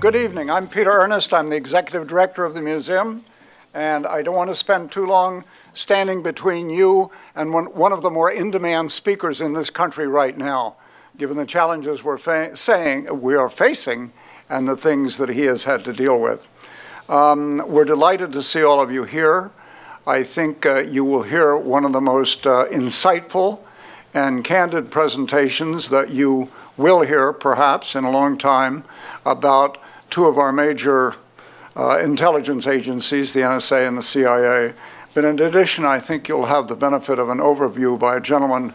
Good evening. I'm Peter Ernest. I'm the executive director of the museum, and I don't want to spend too long standing between you and one of the more in-demand speakers in this country right now, given the challenges we are facing and the things that he has had to deal with. We're delighted to see all of you here. I think you will hear one of the most insightful and candid presentations that you will hear, perhaps, in a long time about two of our major intelligence agencies, the NSA and the CIA. But in addition, I think you'll have the benefit of an overview by a gentleman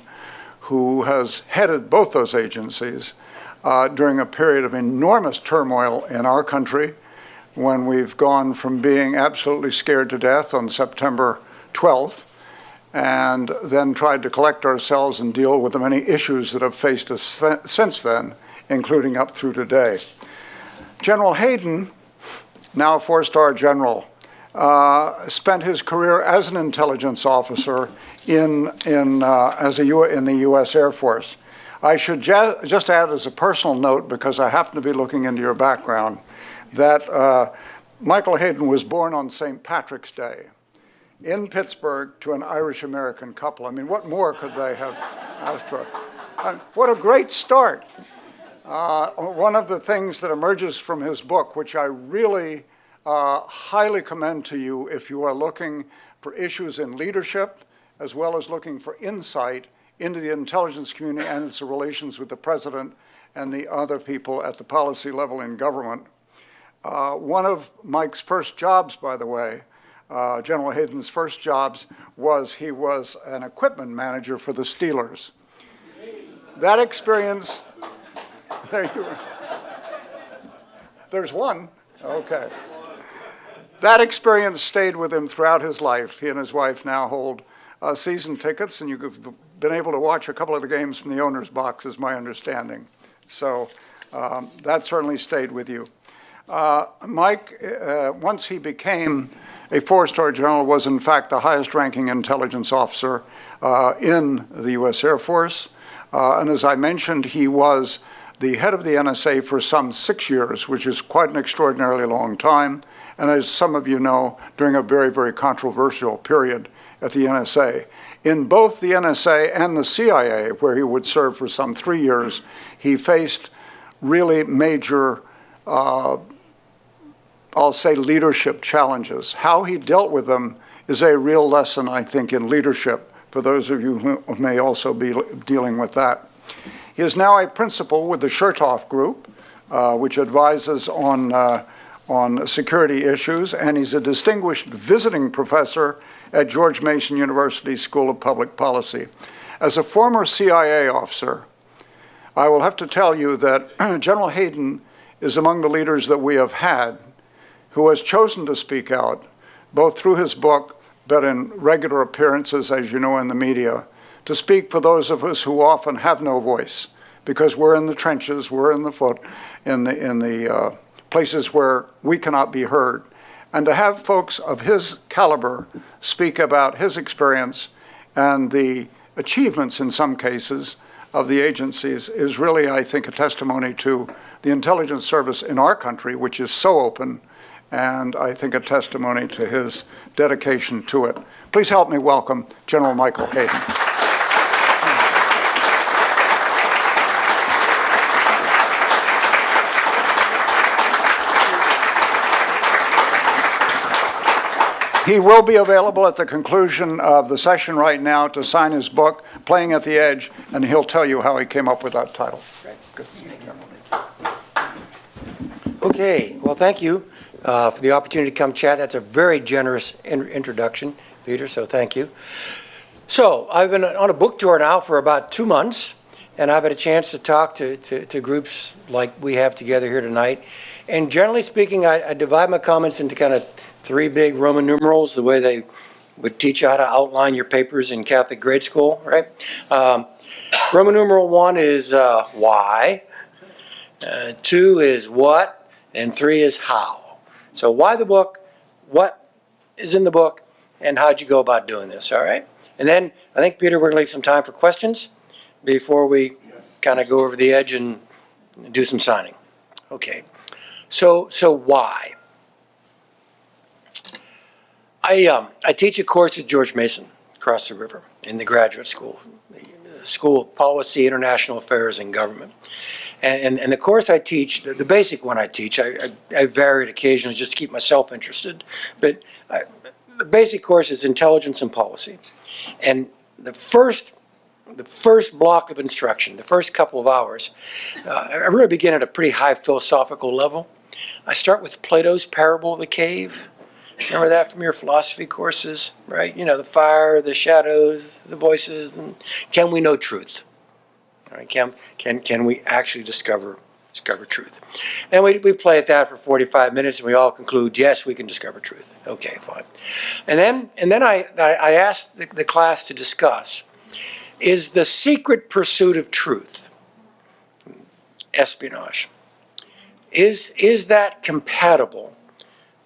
who has headed both those agencies during a period of enormous turmoil in our country, when we've gone from being absolutely scared to death on September 12th, and then tried to collect ourselves and deal with the many issues that have faced us since then, including up through today. General Hayden, now a four-star general, spent his career as an intelligence officer in the U.S. Air Force. I should just add as a personal note, because I happen to be looking into your background, that Michael Hayden was born on St. Patrick's Day in Pittsburgh to an Irish-American couple. I mean, what more could they have asked for? What a great start. One of the things that emerges from his book, which I really highly commend to you if you are looking for issues in leadership, as well as looking for insight into the intelligence community and its relations with the president and the other people at the policy level in government. One of Mike's first jobs, by the way, General Hayden's first jobs, he was an equipment manager for the Steelers. That experience, there you are. There's one, okay. That experience stayed with him throughout his life. He and his wife now hold season tickets, and you've been able to watch a couple of the games from the owner's box, is my understanding. So that certainly stayed with you. Mike, once he became a four-star general, was in fact the highest-ranking intelligence officer in the U.S. Air Force. And as I mentioned, he was the head of the NSA for some 6 years, which is quite an extraordinarily long time. And as some of you know, during a very, very controversial period at the NSA. In both the NSA and the CIA, where he would serve for some 3 years, he faced really major I'll say leadership challenges. How he dealt with them is a real lesson, I think, in leadership, for those of you who may also be dealing with that. He is now a principal with the Chertoff Group, which advises on security issues, and he's a distinguished visiting professor at George Mason University School of Public Policy. As a former CIA officer, I will have to tell you that General Hayden is among the leaders that we have had who has chosen to speak out, both through his book, but in regular appearances, as you know, in the media, to speak for those of us who often have no voice, because we're in the trenches, we're in the places where we cannot be heard. And to have folks of his caliber speak about his experience and the achievements, in some cases, of the agencies is really, I think, a testimony to the intelligence service in our country, which is so open, and I think a testimony to his dedication to it. Please help me welcome General Michael Hayden. He will be available at the conclusion of the session right now to sign his book, Playing at the Edge, and he'll tell you how he came up with that title. Good. Okay, well, thank you for the opportunity to come chat. That's a very generous introduction, Peter, so thank you. So I've been on a book tour now for about 2 months, and I've had a chance to talk to groups like we have together here tonight. And generally speaking, I divide my comments into kind of 3 big Roman numerals, the way they would teach you how to outline your papers in Catholic grade school, right? Roman numeral 1 is why, 2 is what, and 3 is how. So why the book, what is in the book, and how'd you go about doing this, all right? And then I think, Peter, we're going to leave some time for questions before we kind of go over the edge and do some signing. Okay. So why? I teach a course at George Mason across the river in the graduate school, the School of Policy, International Affairs, and Government. And the course I teach, the basic one I teach, I vary it occasionally just to keep myself interested, but the basic course is Intelligence and Policy. And the first block of instruction, the first couple of hours, I really begin at a pretty high philosophical level. I start with Plato's parable of the cave. Remember that from your philosophy courses, right? You know, the fire, the shadows, the voices, and can we know truth? All right, can we actually discover truth? And we play at that for 45 minutes, and we all conclude, yes, we can discover truth. Okay, fine. And then I asked the class to discuss, is the secret pursuit of truth, espionage, is that compatible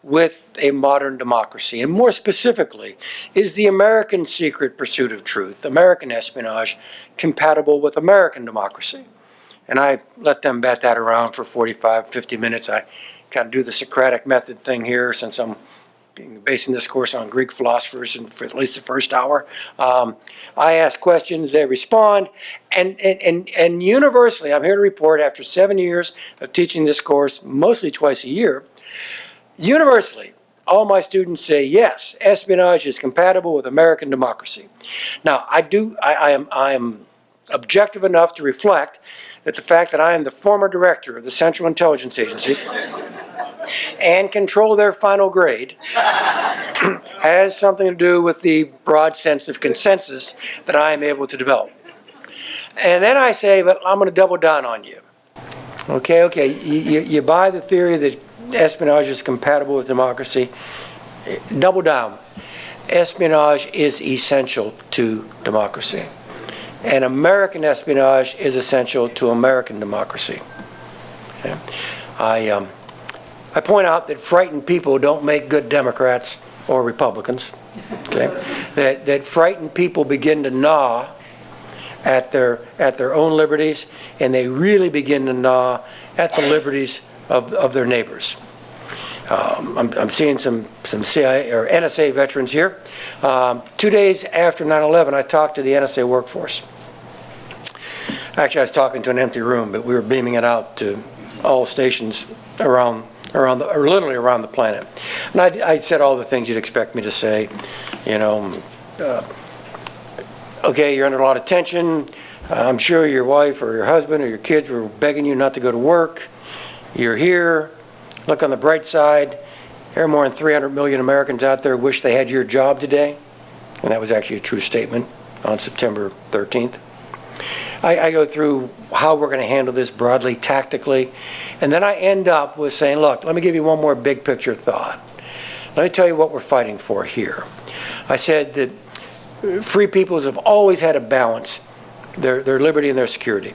with a modern democracy? And more specifically, is the American secret pursuit of truth, American espionage, compatible with American democracy? And I let them bat that around for 45, 50 minutes. I kind of do the Socratic method thing here, since I'm basing this course on Greek philosophers, and for at least the first hour. I ask questions, they respond, and universally, I'm here to report, after 7 years of teaching this course, mostly twice a year, universally, all my students say, yes, espionage is compatible with American democracy. Now, I am objective enough to reflect that the fact that I am the former director of the Central Intelligence Agency and control their final grade has something to do with the broad sense of consensus that I am able to develop. And then I say, but I'm going to double down on you. Okay, you buy the theory that espionage is compatible with democracy. Double down. Espionage is essential to democracy. And American espionage is essential to American democracy. Okay? I point out that frightened people don't make good Democrats or Republicans. Okay? That frightened people begin to gnaw at their own liberties, and they really begin to gnaw at the liberties of their neighbors. I'm seeing some CIA or NSA veterans here. 2 days after 9/11, I talked to the NSA workforce. Actually, I was talking to an empty room, but we were beaming it out to all stations literally around the planet. And I said all the things you'd expect me to say. You know, okay, you're under a lot of tension. I'm sure your wife or your husband or your kids were begging you not to go to work. You're here. Look on the bright side. There are more than 300 million Americans out there who wish they had your job today. And that was actually a true statement on September 13th. I go through how we're going to handle this broadly, tactically. And then I end up with saying, look, let me give you one more big picture thought. Let me tell you what we're fighting for here. I said that free peoples have always had to balance their liberty and their security.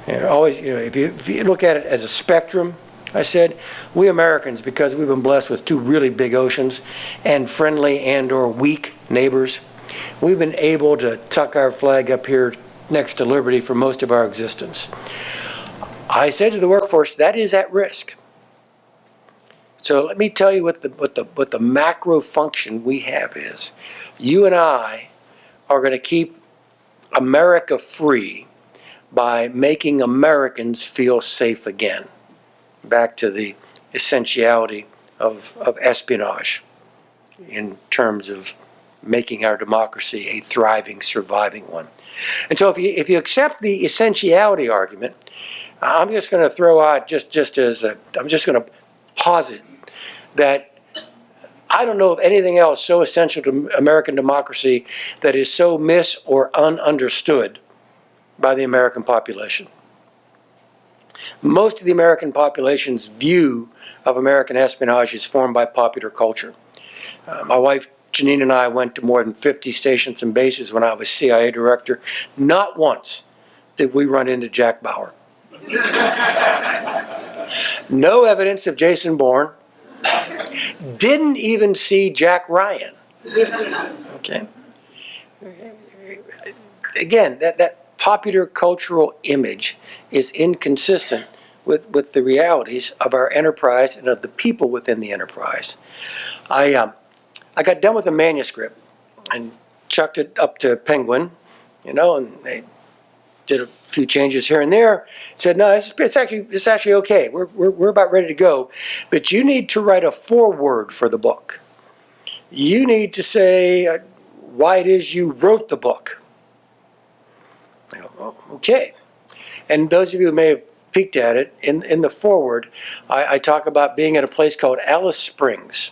Always, if you look at it as a spectrum, I said, we Americans, because we've been blessed with two really big oceans and friendly and or weak neighbors, we've been able to tuck our flag up here next to liberty for most of our existence. I said to the workforce, that is at risk. So let me tell you what the macro function we have is. You and I are going to keep America free by making Americans feel safe again. Back to the essentiality of espionage in terms of making our democracy a thriving, surviving one. And so if you accept the essentiality argument, I'm just going to throw out I'm just going to posit that I don't know of anything else so essential to American democracy that is so mis- or ununderstood by the American population. Most of the American population's view of American espionage is formed by popular culture. My wife, Janine, and I went to more than 50 stations and bases when I was CIA director. Not once did we run into Jack Bauer. No evidence of Jason Bourne. Didn't even see Jack Ryan. Okay. Again, that popular cultural image is inconsistent with the realities of our enterprise and of the people within the enterprise. I got done with the manuscript and chucked it up to Penguin, and they did a few changes here and there. Said, no, it's actually okay. We're about ready to go, but you need to write a foreword for the book. You need to say why it is you wrote the book. I go, oh, okay. And those of you who may have peeked at it, in the foreword, I talk about being at a place called Alice Springs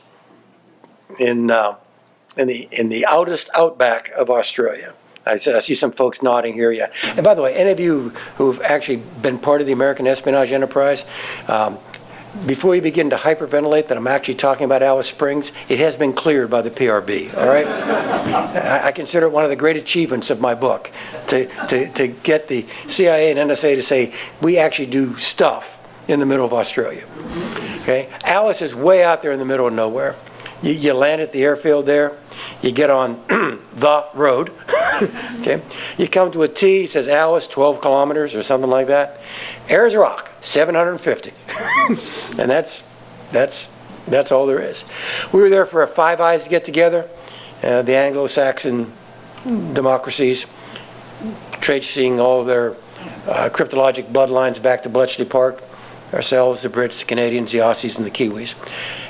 in the outback of Australia. I see some folks nodding here, yeah. And by the way, any of you who've actually been part of the American espionage enterprise, before you begin to hyperventilate that I'm actually talking about Alice Springs, it has been cleared by the PRB, all right? I consider it one of the great achievements of my book, to get the CIA and NSA to say, we actually do stuff in the middle of Australia, okay? Alice is way out there in the middle of nowhere. You land at the airfield there, you get on the road, okay? You come to a T, it says Alice, 12 kilometers or something like that. Ayers Rock, 750. And that's all there is. We were there for a Five Eyes to get together, the Anglo-Saxon democracies, tracing all of their cryptologic bloodlines back to Bletchley Park, ourselves, the Brits, the Canadians, the Aussies, and the Kiwis.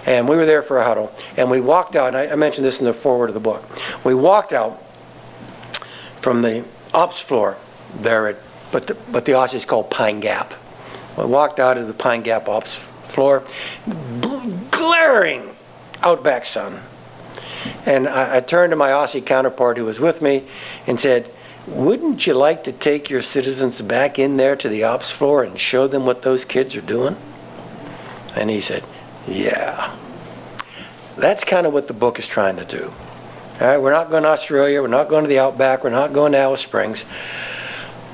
And we were there for a huddle, and we walked out, and I mentioned this in the foreword of the book. We walked out from the ops floor there at what the Aussies call Pine Gap. We walked out of the Pine Gap ops floor, glaring outback sun. And I turned to my Aussie counterpart who was with me and said, wouldn't you like to take your citizens back in there to the ops floor and show them what those kids are doing? And he said, yeah. That's kind of what the book is trying to do. All right, we're not going to Australia, we're not going to the outback, we're not going to Alice Springs.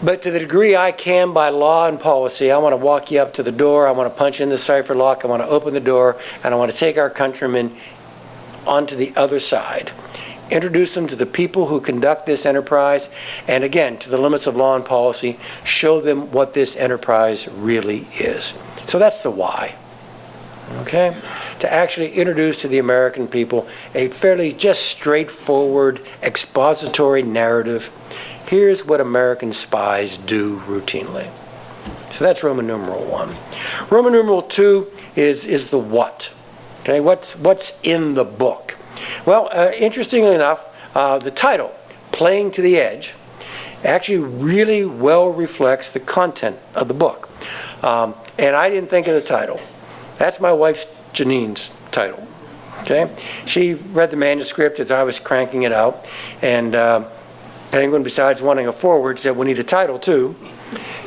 But to the degree I can by law and policy, I want to walk you up to the door, I want to punch in the cipher lock, I want to open the door, and I want to take our countrymen onto the other side. Introduce them to the people who conduct this enterprise, and again, to the limits of law and policy, show them what this enterprise really is. So that's the why. Okay? To actually introduce to the American people a fairly just straightforward expository narrative. Here's what American spies do routinely. So that's Roman numeral 1. Roman numeral 2 is the what. Okay, what's in the book? Well, interestingly enough, the title, Playing to the Edge, actually really well reflects the content of the book. And I didn't think of the title. That's my wife Janine's title. Okay, she read the manuscript as I was cranking it out, and Penguin, besides wanting a foreword, said we need a title too.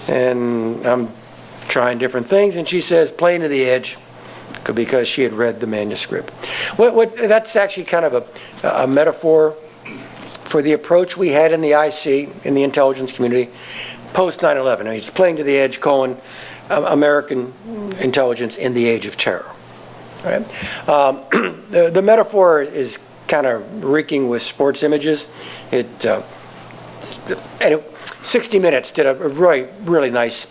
And I'm trying different things, and she says Playing to the Edge, because she had read the manuscript. That's actually kind of a metaphor for the approach we had in the IC, in the intelligence community, post 9/11. I mean, it's Playing to the Edge, American intelligence in the age of terror. Right? The metaphor is kind of reeking with sports images. 60 Minutes did a really nice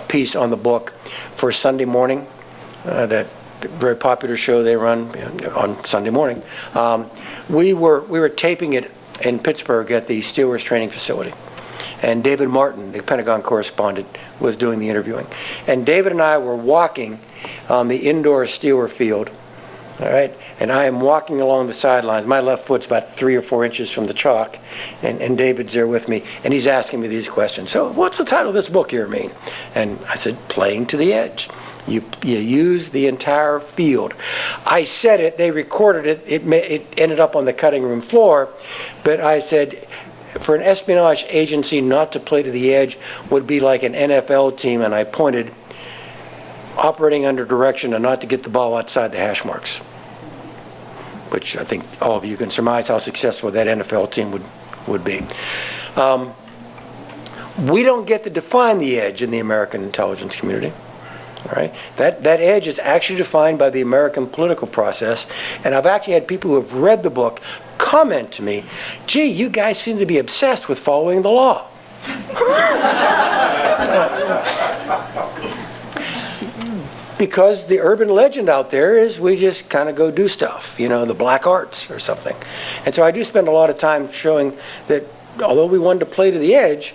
piece on the book for Sunday morning, that very popular show they run on Sunday morning. We were taping it in Pittsburgh at the Steelers training facility. And David Martin, the Pentagon correspondent, was doing the interviewing. And David and I were walking on the indoor Steeler field, all right? And I am walking along the sidelines. My left foot's about 3 or 4 inches from the chalk, and David's there with me, and he's asking me these questions. So what's the title of this book here mean? And I said, Playing to the Edge. You use the entire field. I said it, they recorded it, it ended up on the cutting room floor, but I said, for an espionage agency not to play to the edge would be like an NFL team, and I pointed, operating under direction and not to get the ball outside the hash marks, which I think all of you can surmise how successful that NFL team would be. We don't get to define the edge in the American intelligence community. All right? That edge is actually defined by the American political process, and I've actually had people who have read the book comment to me, gee, you guys seem to be obsessed with following the law. because the urban legend out there is we just kind of go do stuff, you know, the black arts or something. And so I do spend a lot of time showing that although we wanted to play to the edge,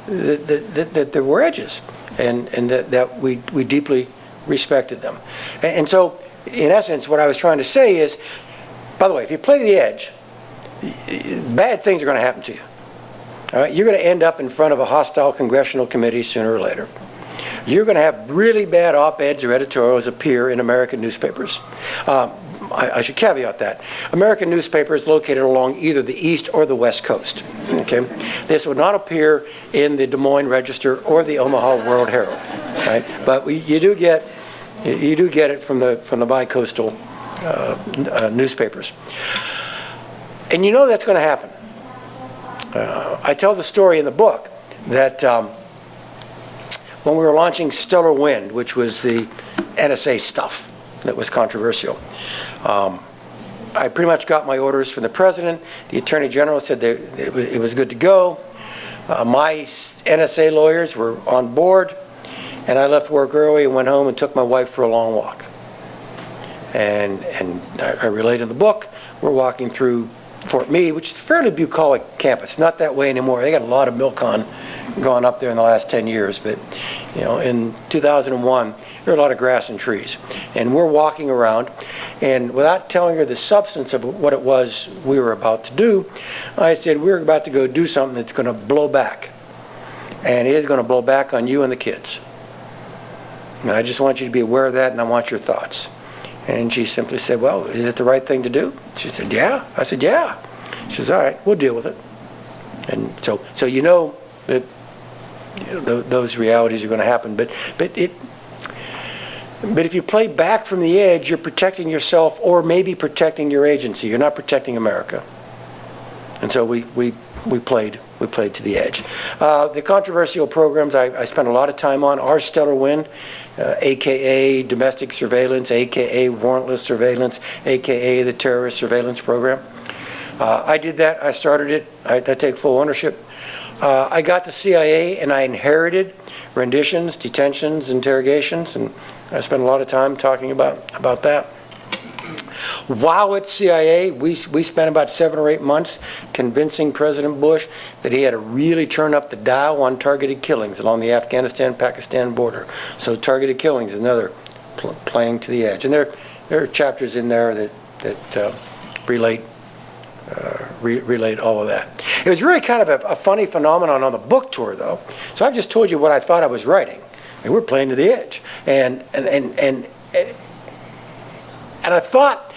that there were edges, and that we deeply respected them. And so, in essence, what I was trying to say is, by the way, if you play to the edge, bad things are going to happen to you. All right? You're going to end up in front of a hostile congressional committee sooner or later. You're going to have really bad op-eds or editorials appear in American newspapers. I should caveat that. American newspapers located along either the East or the West Coast. Okay? This would not appear in the Des Moines Register or the Omaha World Herald. Right? But you do get it from the bi-coastal newspapers. And you know that's going to happen. I tell the story in the book that when we were launching Stellar Wind, which was the NSA stuff that was controversial, I pretty much got my orders from the president. The attorney general said that it was good to go. My NSA lawyers were on board, and I left work early and went home and took my wife for a long walk. And I relate in the book, we're walking through Fort Meade, which is a fairly bucolic campus. Not that way anymore. They got a lot of milk on gone up there in the last 10 years, but you know, in 2001, there were a lot of grass and trees. And we're walking around, and without telling her the substance of what it was we were about to do, I said, we're about to go do something that's going to blow back. And it is going to blow back on you and the kids. And I just want you to be aware of that, and I want your thoughts. And she simply said, well, is it the right thing to do? She said, yeah. I said, yeah. She says, all right, we'll deal with it. And so you know that those realities are going to happen. But if you play back from the edge, you're protecting yourself or maybe protecting your agency. You're not protecting America. And so we played to the edge. The controversial programs I spent a lot of time on are Stellar Wind, AKA domestic surveillance, AKA warrantless surveillance, AKA the terrorist surveillance program. I did that. I started it. I take full ownership. I got the CIA and I inherited renditions, detentions, interrogations, and I spent a lot of time talking about that. While at CIA, we spent about 7 or 8 months convincing President Bush that he had to really turn up the dial on targeted killings along the Afghanistan-Pakistan border. So targeted killings is another playing to the edge. And there are chapters in there that relate all of that. It was really kind of a funny phenomenon on the book tour, though. So I've just told you what I thought I was writing. And we're playing to the edge. And I thought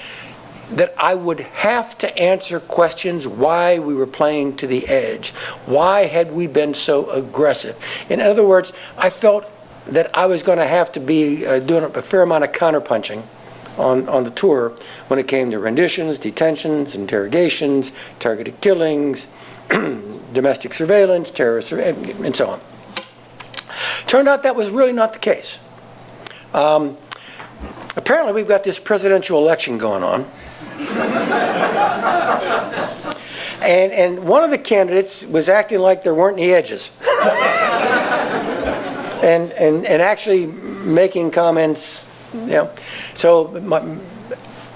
that I would have to answer questions why we were playing to the edge. Why had we been so aggressive? In other words, I felt that I was going to have to be doing a fair amount of counterpunching on the tour when it came to renditions, detentions, interrogations, targeted killings, domestic surveillance, terrorist surveillance, and so on. Turned out that was really not the case. Apparently we've got this presidential election going on. and one of the candidates was acting like there weren't any edges. and actually making comments, you know. So,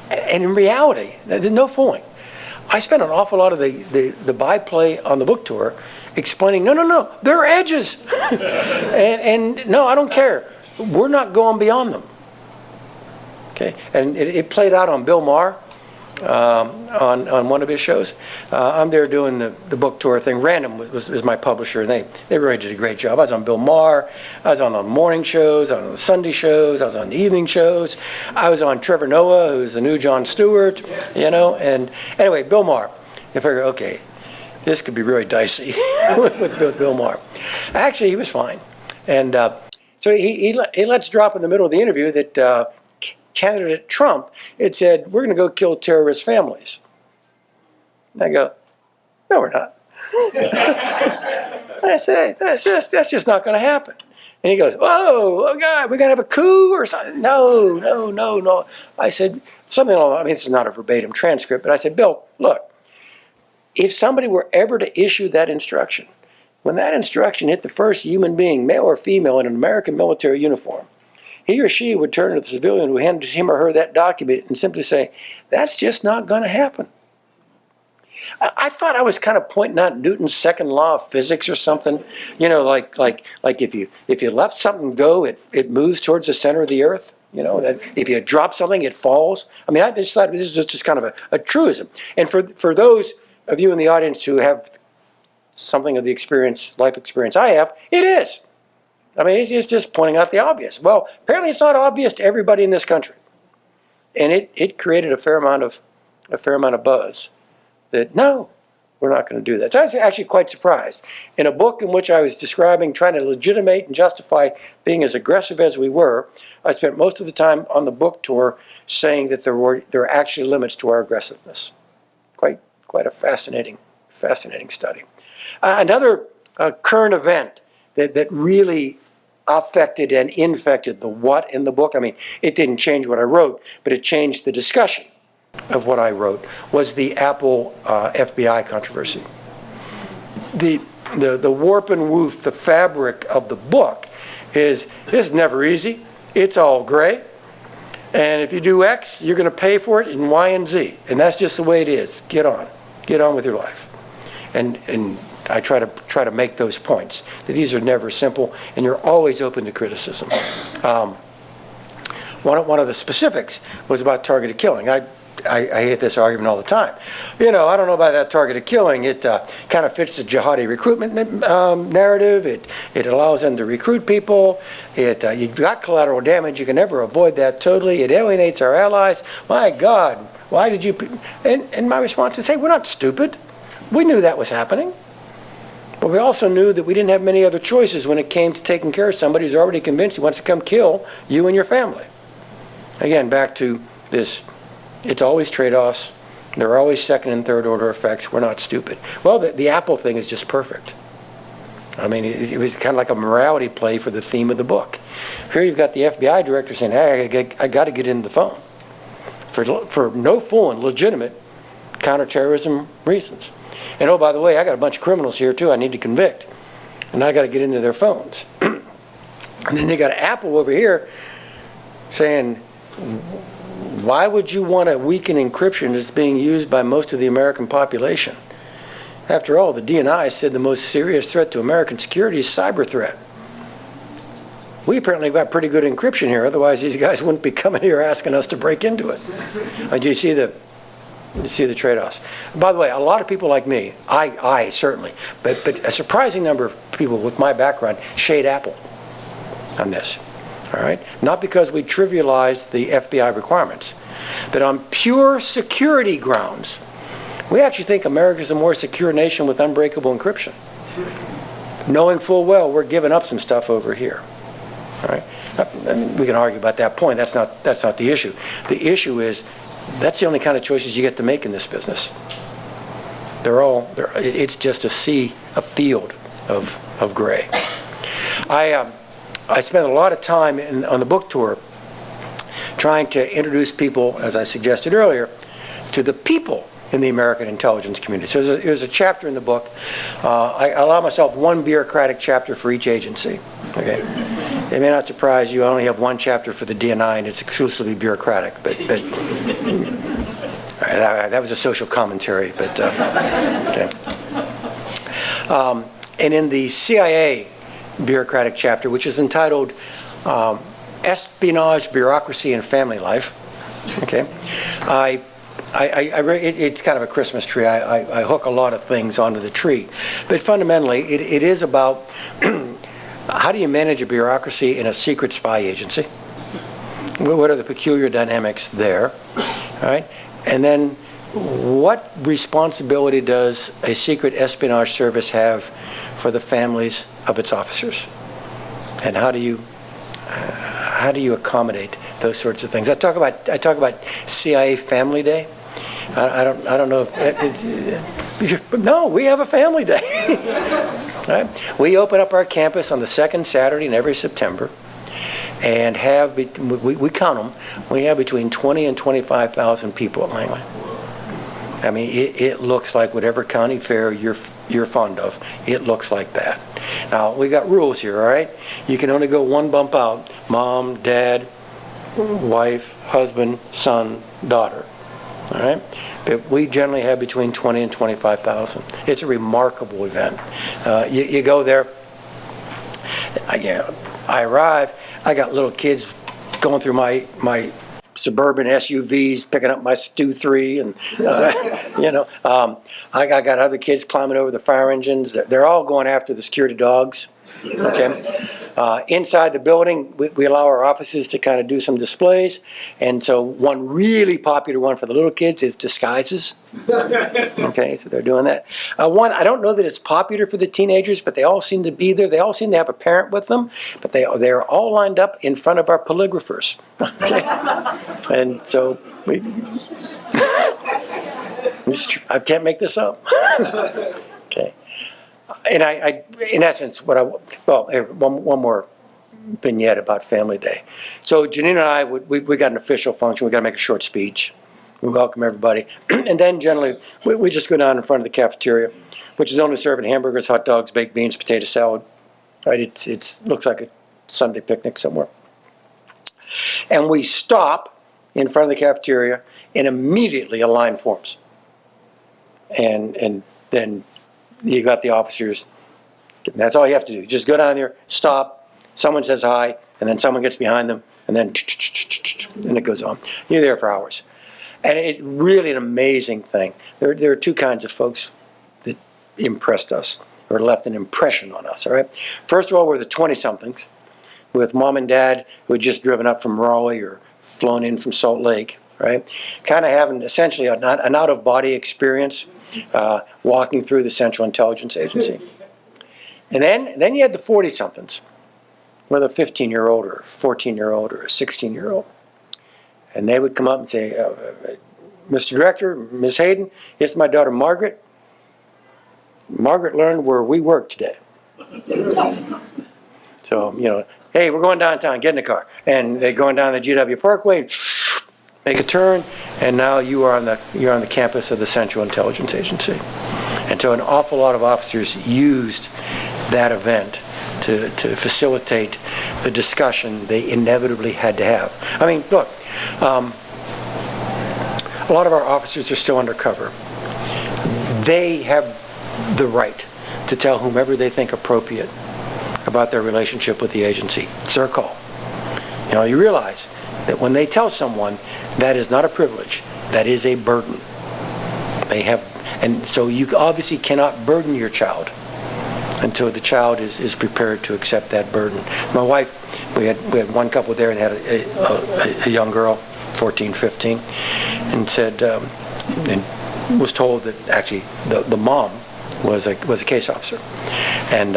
and in reality, there's no fooling. I spent an awful lot of the byplay on the book tour explaining, no, there are edges. and no, I don't care. We're not going beyond them. Okay, and it played out on Bill Maher on one of his shows. I'm there doing the book tour thing. Random was my publisher, and they really did a great job. I was on Bill Maher. I was on the morning shows, I was on the Sunday shows, I was on the evening shows. I was on Trevor Noah, who's the new Jon Stewart, you know. And anyway, Bill Maher. I figured, okay, this could be really dicey with Bill Maher. Actually, he was fine. And so he lets drop in the middle of the interview that candidate Trump had said, we're going to go kill terrorist families. And I go, no, we're not. I say, that's just not going to happen. And he goes, oh God, we're going to have a coup or something. No. I said, something along, I mean, this is not a verbatim transcript, but I said, Bill, look, if somebody were ever to issue that instruction, when that instruction hit the first human being, male or female, in an American military uniform, he or she would turn to the civilian who handed him or her that document and simply say, that's just not going to happen. I thought I was kind of pointing out Newton's second law of physics or something. You know, like if you let something go, it moves towards the center of the earth. You know, that if you drop something, it falls. I mean, I just thought this is just kind of a truism. And for those of you in the audience who have something of the experience, life experience I have, it is. I mean, it's just pointing out the obvious. Well, apparently it's not obvious to everybody in this country. And it created a fair amount of buzz that, no, we're not going to do that. So I was actually quite surprised. In a book in which I was describing, trying to legitimate and justify being as aggressive as we were, I spent most of the time on the book tour saying that there are actually limits to our aggressiveness. Quite a fascinating study. Another current event that really affected and infected the what in the book, I mean, it didn't change what I wrote, but it changed the discussion of what I wrote, was the Apple FBI controversy. The warp and woof, the fabric of the book is, this is never easy, it's all gray, and if you do X, you're going to pay for it in Y and Z, and that's just the way it is. Get on with your life. And I try to make those points, that these are never simple, and you're always open to criticism. One of the specifics was about targeted killing. I hate this argument all the time. You know, I don't know about that targeted killing. It kind of fits the jihadi recruitment narrative. It allows them to recruit people. You've got collateral damage. You can never avoid that totally. It alienates our allies. My God, why did you? And my response is, hey, we're not stupid. We knew that was happening. But we also knew that we didn't have many other choices when it came to taking care of somebody who's already convinced he wants to come kill you and your family. Again, back to this, it's always trade-offs. There are always second and third order effects. We're not stupid. Well, the Apple thing is just perfect. I mean, it was kind of like a morality play for the theme of the book. Here you've got the FBI director saying, hey, I got to get into the phone for no full and legitimate counterterrorism reasons. And oh, by the way, I got a bunch of criminals here too I need to convict. And I got to get into their phones. And then you got Apple over here saying, why would you want to weaken encryption that's being used by most of the American population? After all, the DNI said the most serious threat to American security is cyber threat. We apparently got pretty good encryption here, otherwise these guys wouldn't be coming here asking us to break into it. Do you see the trade-offs? By the way, a lot of people like me, I certainly, but a surprising number of people with my background shade Apple on this. All right? Not because we trivialize the FBI requirements, but on pure security grounds. We actually think America's a more secure nation with unbreakable encryption, knowing full well we're giving up some stuff over here. All right? I mean, we can argue about that point. That's not the issue. The issue is that's the only kind of choices you get to make in this business. It's just a field of gray. I spent a lot of time on the book tour trying to introduce people, as I suggested earlier, to the people in the American intelligence community. So there's a chapter in the book. I allow myself one bureaucratic chapter for each agency. Okay, it may not surprise you. I only have one chapter for the DNI, and it's exclusively bureaucratic. But that was a social commentary. But okay. And in the CIA bureaucratic chapter, which is entitled Espionage, Bureaucracy, and Family Life. Okay, it's kind of a Christmas tree. I hook a lot of things onto the tree, but fundamentally, it is about how do you manage a bureaucracy in a secret spy agency? What are the peculiar dynamics there? All right, and then what responsibility does a secret espionage service have for the families of its officers, and how do you accommodate those sorts of things? I talk about CIA Family Day. I don't know if it's, no, we have a Family Day. Right? We open up our campus on the second Saturday in every September, and we count them. We have between 20 and 25,000 people at Langley. I mean, it looks like whatever county fair you're fond of. It looks like that. Now, we got rules here, all right? You can only go one bump out. Mom, dad, wife, husband, son, daughter. All right? But we generally have between 20 and 25,000. It's a remarkable event. You go there. I arrive. I got little kids going through my suburban SUVs, picking up my Stu 3, and I got other kids climbing over the fire engines. They're all going after the security dogs. Okay. Inside the building, we allow our offices to kind of do some displays, and so one really popular one for the little kids is disguises. Okay, so they're doing that. One, I don't know that it's popular for the teenagers, but they all seem to be there. They all seem to have a parent with them, but they're all lined up in front of our polygraphers. Okay, and so I can't make this up. Okay. And I, in essence, here, one more vignette about Family Day. So Janine and I, we got an official function. We got to make a short speech. We welcome everybody. And then generally, we just go down in front of the cafeteria, which is only serving hamburgers, hot dogs, baked beans, potato salad. Right? It looks like a Sunday picnic somewhere. And we stop in front of the cafeteria, and immediately a line forms. And then you got the officers. That's all you have to do. Just go down there, stop, someone says hi, and then someone gets behind them, and then and it goes on. You're there for hours. And it's really an amazing thing. There are two kinds of folks that impressed us, or left an impression on us, all right? First of all, we're the 20-somethings, with mom and dad who had just driven up from Raleigh or flown in from Salt Lake, right? Kind of having essentially an out-of-body experience. Walking through the Central Intelligence Agency. And then you had the 40-somethings, whether a 15-year-old or a 14-year-old or a 16-year-old. And they would come up and say, Mr. Director, Ms. Hayden, it's my daughter Margaret. Margaret learned where we work today. So, hey, we're going downtown, get in the car. And they're going down the GW Parkway, make a turn, and now you're on the campus of the Central Intelligence Agency. And so an awful lot of officers used that event to facilitate the discussion they inevitably had to have. I mean, look, a lot of our officers are still undercover. They have the right to tell whomever they think appropriate about their relationship with the agency. It's their call. You realize that when they tell someone, that is not a privilege, that is a burden. And so you obviously cannot burden your child until the child is prepared to accept that burden. My wife, we had one couple there and had a young girl, 14, 15, and said, and was told that actually the mom was a case officer. And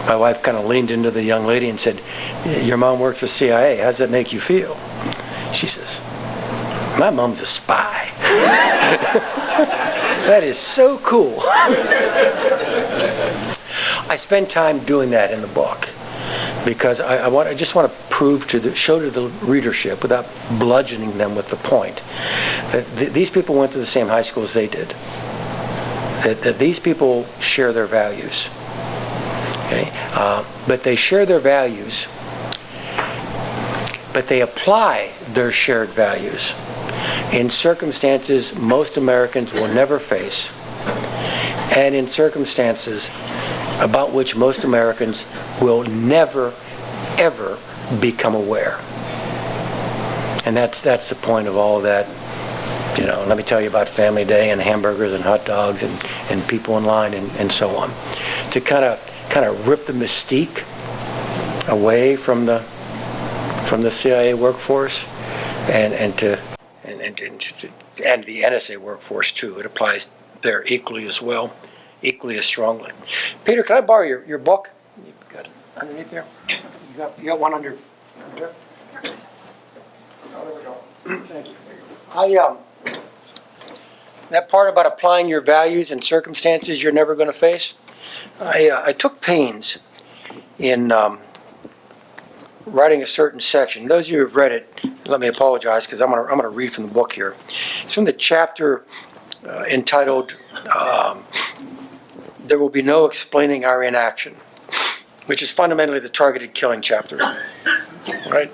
my wife kind of leaned into the young lady and said, your mom works for CIA, how does that make you feel? She says, my mom's a spy. That is so cool. I spend time doing that in the book because I just want to show to the readership, without bludgeoning them with the point, that these people went to the same high school as they did. That these people share their values. Okay? But they share their values, but they apply their shared values in circumstances most Americans will never face, and in circumstances about which most Americans will never, ever become aware. And that's the point of all of that. Let me tell you about Family Day and hamburgers and hot dogs and people in line and so on. To kind of rip the mystique away from the CIA workforce and the NSA workforce too. It applies there equally as well, equally as strongly. Peter, can I borrow your book? You've got it underneath there. You got one under there. Oh, there we go. Thank you. That part about applying your values in circumstances you're never going to face. I took pains in writing a certain section. Those of you who have read it, let me apologize because I'm going to read from the book here. It's from the chapter entitled, There Will Be No Explaining Our Inaction, which is fundamentally the targeted killing chapter. Right?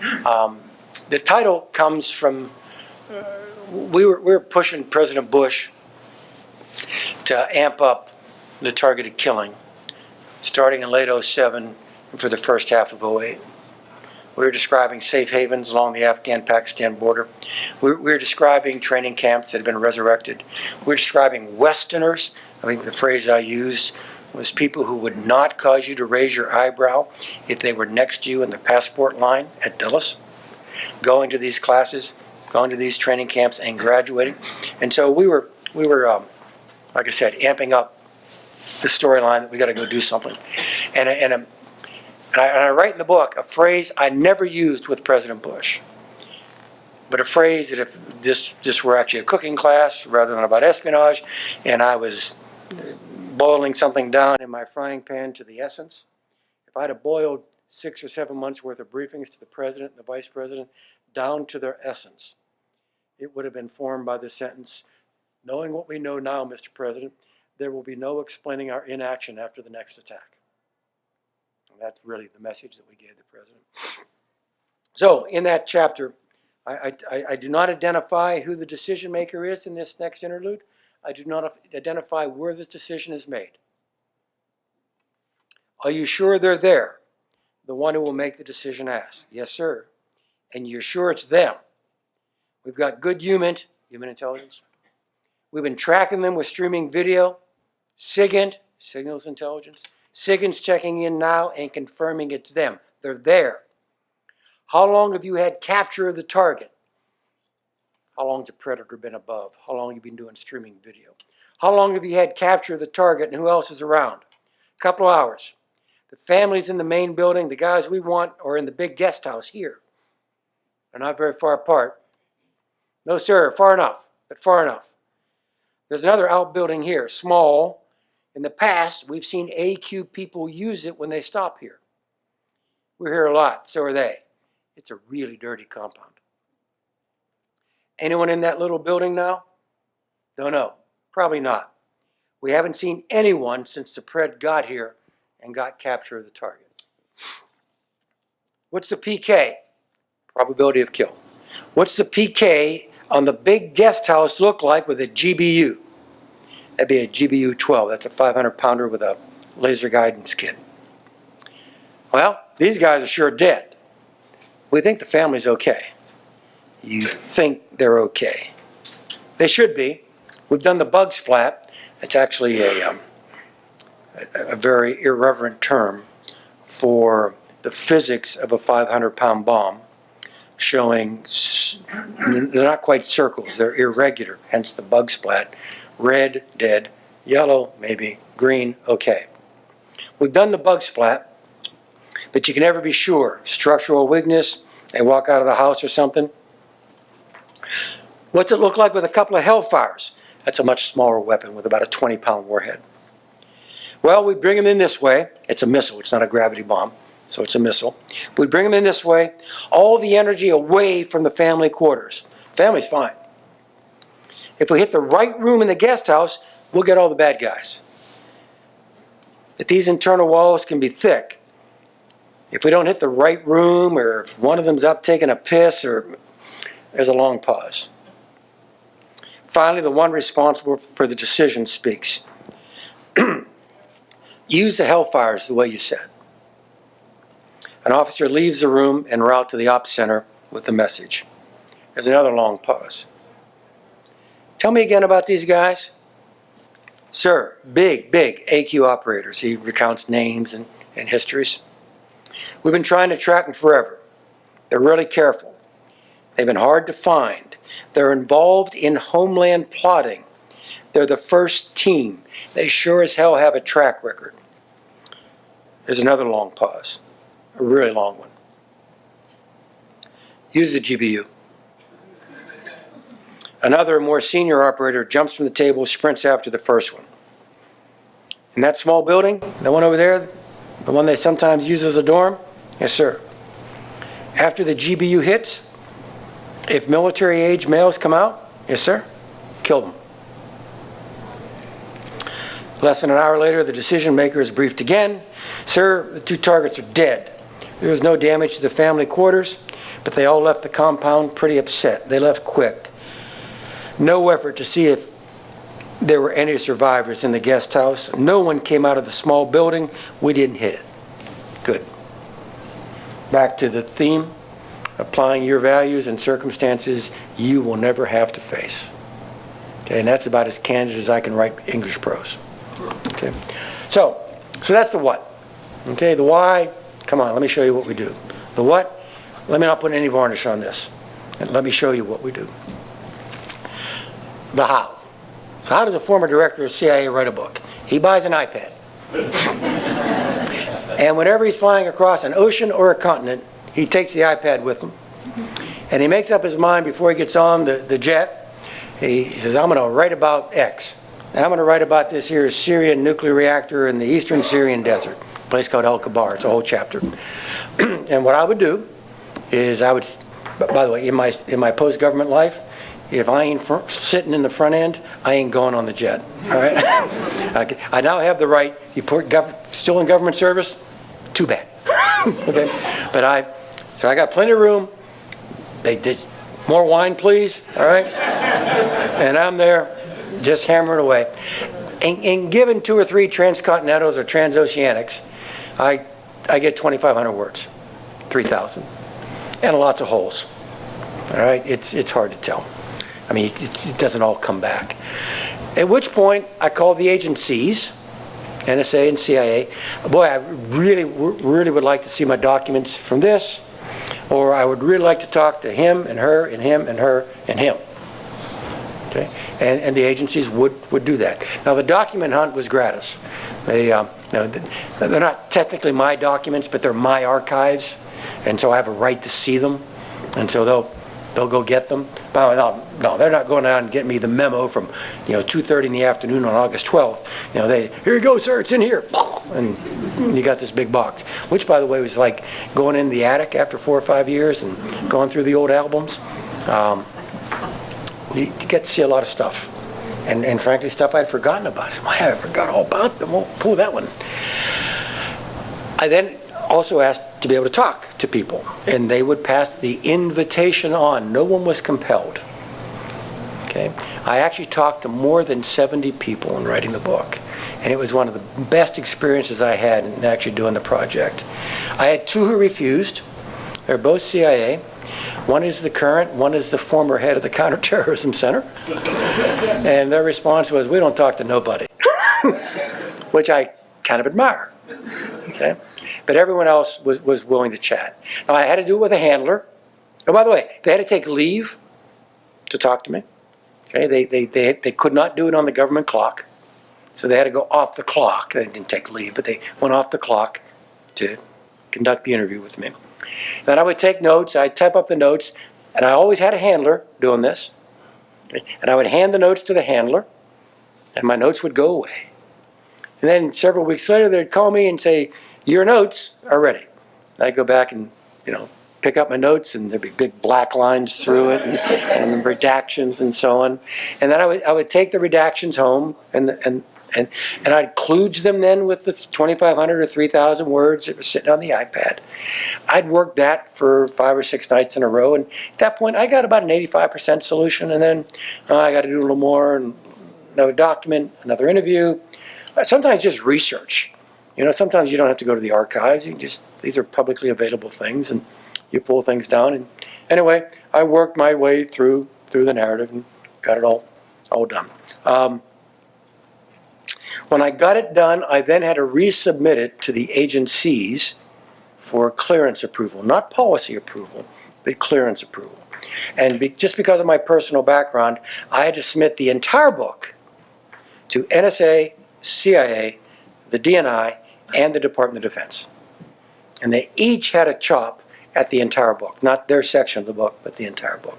The title comes from, we were pushing President Bush to amp up the targeted killing, starting in late '07 and for the first half of '08. We were describing safe havens along the Afghan-Pakistan border. We were describing training camps that had been resurrected. We were describing Westerners. I think the phrase I used was people who would not cause you to raise your eyebrow if they were next to you in the passport line at Dulles, going to these classes, going to these training camps and graduating. And so we were like I said, amping up the storyline that we got to go do something. And I write in the book a phrase I never used with President Bush, but a phrase that if this were actually a cooking class rather than about espionage, and I was boiling something down in my frying pan to the essence, if I'd have boiled 6 or 7 months worth of briefings to the president and the vice president down to their essence, it would have been formed by the sentence, knowing what we know now, Mr. President, there will be no explaining our inaction after the next attack. And that's really the message that we gave the president. So in that chapter, I do not identify who the decision maker is in this next interlude. I do not identify where this decision is made. Are you sure they're there? The one who will make the decision asks. Yes, sir. And you're sure it's them? We've got good human intelligence. We've been tracking them with streaming video. SIGINT, signals intelligence. SIGINT's checking in now and confirming it's them. They're there. How long have you had capture of the target? How long has the predator been above? How long have you been doing streaming video? How long have you had capture of the target and who else is around? A couple of hours. The families in the main building, the guys we want, are in the big guest house here. They're not very far apart. No, sir, far enough, but far enough. There's another outbuilding here, small. In the past, we've seen AQ people use it when they stop here. We're here a lot, so are they. It's a really dirty compound. Anyone in that little building now? Don't know. Probably not. We haven't seen anyone since the Pred got here and got capture of the target. What's the PK? Probability of kill. What's the PK on the big guest house look like with a GBU? That'd be a GBU-12. That's a 500-pounder with a laser guidance kit. Well, these guys are sure dead. We think the family's okay. You think they're okay. They should be. We've done the bug splat. It's actually a very irreverent term for the physics of a 500-pound bomb, showing they're not quite circles, they're irregular, hence the bug splat. Red, dead, yellow, maybe, green, okay. We've done the bug splat, but you can never be sure. Structural weakness, they walk out of the house or something. What's it look like with a couple of Hellfires? That's a much smaller weapon with about a 20-pound warhead. Well, we bring them in this way. It's a missile, it's not a gravity bomb, so it's a missile. We bring them in this way, all the energy away from the family quarters. Family's fine. If we hit the right room in the guest house, we'll get all the bad guys. But these internal walls can be thick. If we don't hit the right room, or if one of them's up taking a piss, or there's a long pause. Finally, the one responsible for the decision speaks. Use the Hellfires the way you said. An officer leaves the room en route to the ops center with the message. There's another long pause. Tell me again about these guys. Sir, big AQ operators. He recounts names and histories. We've been trying to track them forever. They're really careful. They've been hard to find. They're involved in homeland plotting. They're the first team. They sure as hell have a track record. There's another long pause, a really long one. Use the GBU. Another more senior operator jumps from the table, sprints after the first one. In that small building, the one over there, the one they sometimes use as a dorm? Yes, sir. After the GBU hits, if military age males come out, yes, sir, kill them. Less than an hour later, the decision maker is briefed again. Sir, the 2 targets are dead. There was no damage to the family quarters, but they all left the compound pretty upset. They left quick. No effort to see if there were any survivors in the guest house. No one came out of the small building. We didn't hit it. Good. Back to the theme, applying your values and circumstances you will never have to face. Okay, and that's about as candid as I can write English prose. Okay, so that's the what. Okay, the why, come on, let me show you what we do. The what, let me not put any varnish on this. And let me show you what we do. The how. So how does a former director of CIA write a book? He buys an iPad. And whenever he's flying across an ocean or a continent, he takes the iPad with him. And he makes up his mind before he gets on the jet. He says, I'm going to write about X. I'm going to write about this here Syrian nuclear reactor in the eastern Syrian desert, a place called El Kabar. It's a whole chapter. And what I would do is I would, by the way, in my post-government life, if I ain't sitting in the front end, I ain't going on the jet. All right? I now have the right. You still in government service? Too bad. Okay? But so I got plenty of room. They did more wine, please. All right? And I'm there, just hammering away. And given 2 or 3 transcontinentals or transoceanics, I get 2,500 words, 3,000, and lots of holes. All right? It's hard to tell. I mean, it doesn't all come back. At which point, I call the agencies, NSA and CIA. Boy, I really would like to see my documents from this, or I would really like to talk to him and her and him and her and him. Okay, and the agencies would do that. Now, the document hunt was gratis. They're not technically my documents, but they're my archives, and so I have a right to see them, and so they'll go get them. No, they're not going out and getting me the memo from 2:30 in the afternoon on August 12th. Here you go, sir, it's in here, and you got this big box, which, by the way, was like going in the attic after 4 or 5 years and going through the old albums. You get to see a lot of stuff, and frankly, stuff I'd forgotten about. Why, I forgot all about them. Won't pull that one. I then also asked to be able to talk to people, and they would pass the invitation on. No one was compelled. Okay, I actually talked to more than 70 people in writing the book, and it was one of the best experiences I had in actually doing the project. I had 2 who refused. They're both CIA. One is the current, one is the former head of the Counterterrorism Center. And their response was, we don't talk to nobody, which I kind of admire. Okay? But everyone else was willing to chat. Now, I had to do it with a handler. Oh, by the way, they had to take leave to talk to me. Okay? They could not do it on the government clock. So they had to go off the clock. They didn't take leave, but they went off the clock to conduct the interview with me. Then I would take notes. I'd type up the notes, and I always had a handler doing this. And I would hand the notes to the handler, and my notes would go away. And then several weeks later, they'd call me and say, your notes are ready. And I'd go back and, pick up my notes, and there'd be big black lines through it, and redactions and so on. And then I would take the redactions home, and I'd kludge them then with the 2,500 or 3,000 words that were sitting on the iPad. I'd work that for 5 or 6 nights in a row, and at that point, I got about an 85% solution, and then I got to do a little more, and another document, another interview. Sometimes just research. Sometimes you don't have to go to the archives. These are publicly available things, and you pull things down. And anyway, I worked my way through the narrative and got it all done. When I got it done, I then had to resubmit it to the agencies for clearance approval, not policy approval, but clearance approval. And just because of my personal background, I had to submit the entire book to NSA, CIA, the DNI, and the Department of Defense. And they each had a chop at the entire book, not their section of the book, but the entire book.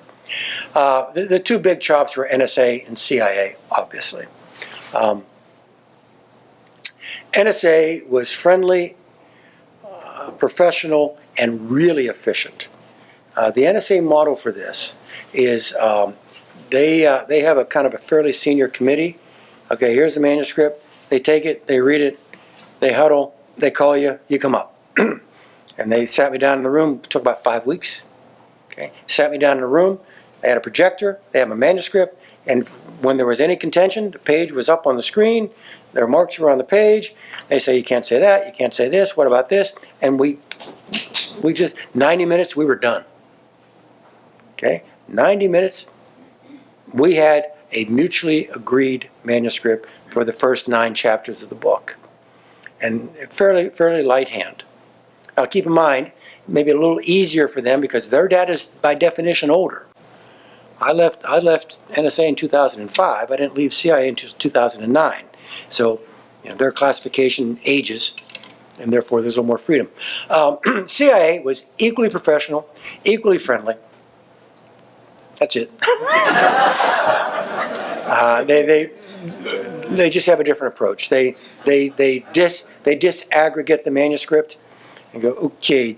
The 2 big chops were NSA and CIA, obviously. NSA was friendly, professional, and really efficient. The NSA model for this is they have a kind of a fairly senior committee. Okay, here's the manuscript. they take it, they read it, they huddle, they call you, you come up. And they sat me down in the room, it took about 5 weeks. Okay, sat me down in the room, they had a projector, they had my manuscript, and when there was any contention, the page was up on the screen, their marks were on the page, they say, you can't say that, you can't say this, what about this? And we just, 90 minutes, we were done. Okay, 90 minutes, we had a mutually agreed manuscript for the first 9 chapters of the book. And fairly light hand. Now keep in mind, maybe a little easier for them because their data is by definition older. I left NSA in 2005. I didn't leave CIA until 2009. So, their classification ages, and therefore there's a little more freedom. CIA was equally professional, equally friendly. That's it. They just have a different approach. They disaggregate the manuscript and go, okay,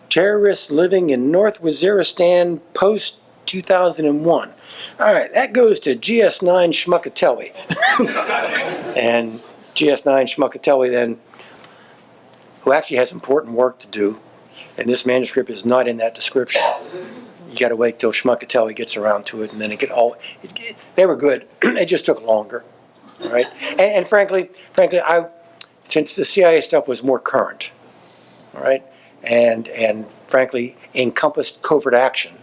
terrorists living in North Waziristan post 2001. All right, that goes to GS9 Shmuckatelli. And GS9 Shmuckatelli then, who actually has important work to do, and this manuscript is not in that description. You got to wait till Shmuckatelli gets around to it, and then they were good. It just took longer, right? And frankly, since the CIA stuff was more current, all right, and frankly encompassed covert action,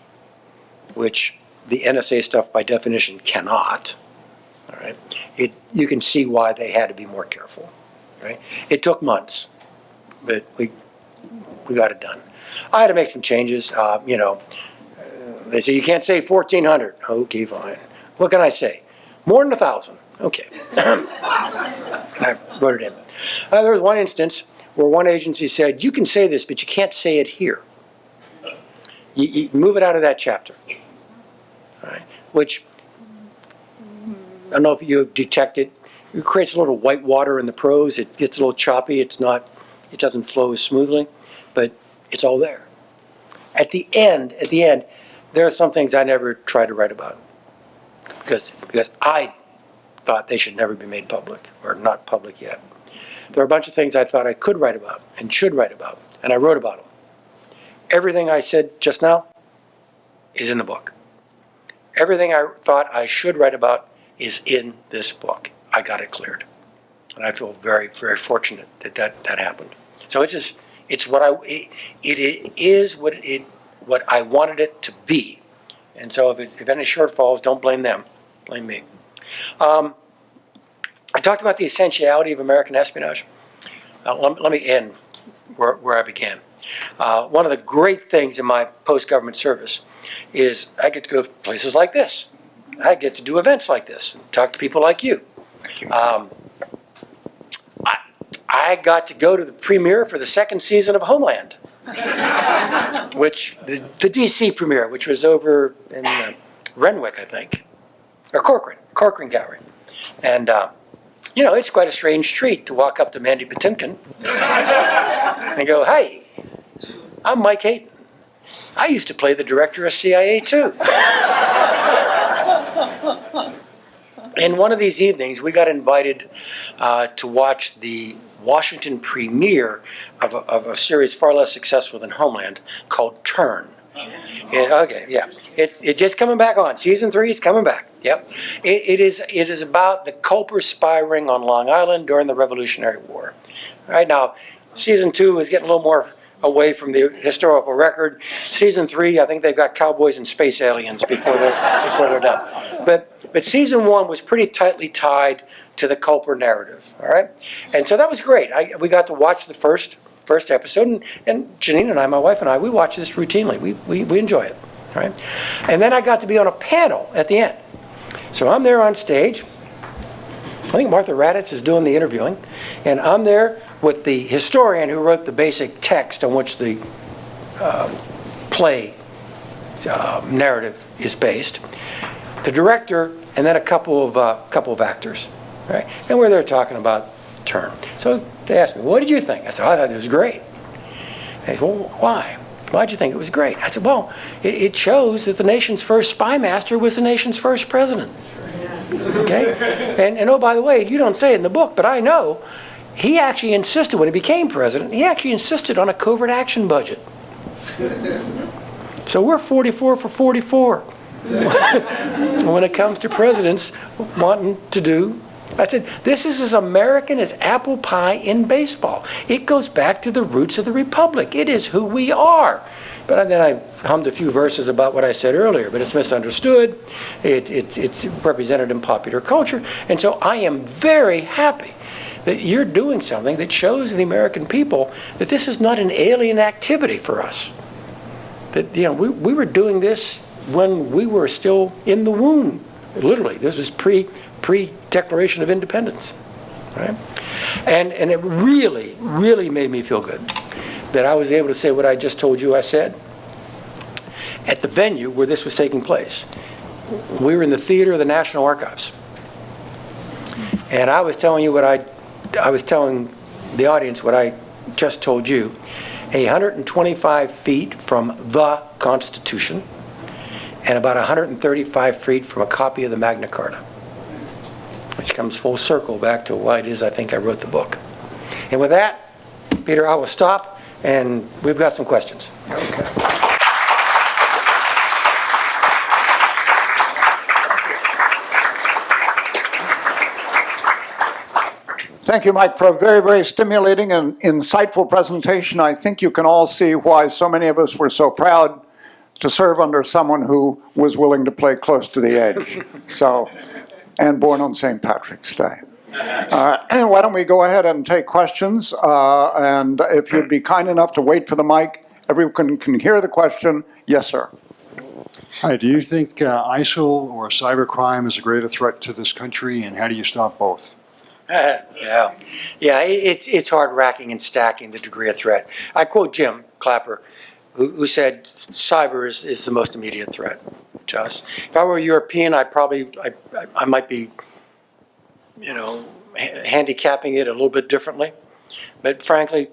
which the NSA stuff by definition cannot, all right, you can see why they had to be more careful, right? It took months, but we got it done. I had to make some changes, They say, you can't say 1,400. Okay, fine. What can I say? More than 1,000. Okay. I wrote it in. There was one instance where one agency said, you can say this, but you can't say it here. You move it out of that chapter. All right. Which, I don't know if you detect it. It creates a little white water in the prose. It gets a little choppy. It doesn't flow as smoothly, but it's all there. At the end, there are some things I never try to write about because I thought they should never be made public or not public yet. There are a bunch of things I thought I could write about and should write about, and I wrote about them. Everything I said just now is in the book. Everything I thought I should write about is in this book. I got it cleared, and I feel very, very fortunate that happened. So it is what I wanted it to be. And so if any shortfalls, don't blame them, blame me. I talked about the essentiality of American espionage. Let me end where I began. One of the great things in my post-government service is I get to go to places like this. I get to do events like this, and talk to people like you. I got to go to the premiere for the 2nd season of Homeland. Which the DC premiere, which was over in Renwick, I think, or Corcoran Gallery, and it's quite a strange treat to walk up to Mandy Patinkin and go, "Hey, I'm Mike Hayden. I used to play the director of CIA too." In one of these evenings, we got invited to watch the Washington premiere of a series far less successful than Homeland called Turn. It's just coming back on. Season 3 is coming back. Yep. It is about the Culper spy ring on Long Island during the Revolutionary War. Right now, Season 2 is getting a little more away from the historical record. Season 3, I think they've got cowboys and space aliens before they're done. But Season 1 was pretty tightly tied to the Culper narrative, all right? And so that was great. We got to watch the first episode, and Janine and I, my wife and I, we watch this routinely. We enjoy it, all right? And then I got to be on a panel at the end. So I'm there on stage. I think Martha Raddatz is doing the interviewing, and I'm there with the historian who wrote the basic text on which the play narrative is based, the director, and then a couple of actors, right? And we're there talking about Turn. So they asked me, "What did you think?" I said, "I thought it was great." And they said, "Well, why? Why'd you think it was great?" I said, "Well, it shows that the nation's first spy master was the nation's first president." Okay? And oh, by the way, you don't say it in the book, but I know, he actually insisted, when he became president, he actually insisted on a covert action budget. So we're 44 for 44 when it comes to presidents wanting to do. I said, this is as American as apple pie in baseball. It goes back to the roots of the republic. It is who we are. But then I hummed a few verses about what I said earlier, but it's misunderstood. It's represented in popular culture. And so I am very happy that you're doing something that shows the American people that this is not an alien activity for us. That, you know, we were doing this when we were still in the womb. Literally, this was pre-Declaration of Independence, right? And it really, really made me feel good that I was able to say what I just told you I said at the venue where this was taking place. We were in the theater of the National Archives. And I was telling you what I was telling the audience what I just told you. 125 feet from the Constitution and about 135 feet from a copy of the Magna Carta, which comes full circle back to why it is I think I wrote the book. And with that, Peter, I will stop, and we've got some questions. Okay. Thank you, Mike, for a very, very stimulating and insightful presentation. I think you can all see why so many of us were so proud to serve under someone who was willing to play close to the edge. So, and born on St. Patrick's Day. And why don't we go ahead and take questions? And if you'd be kind enough to wait for the mic, everyone can hear the question. Yes, sir. Hi, do you think ISIL or cybercrime is a greater threat to this country, and how do you stop both? Yeah, it's hard racking and stacking the degree of threat. I quote Jim Clapper, who said cyber is the most immediate threat to us. If I were a European, I might be, you know, handicapping it a little bit differently. But frankly,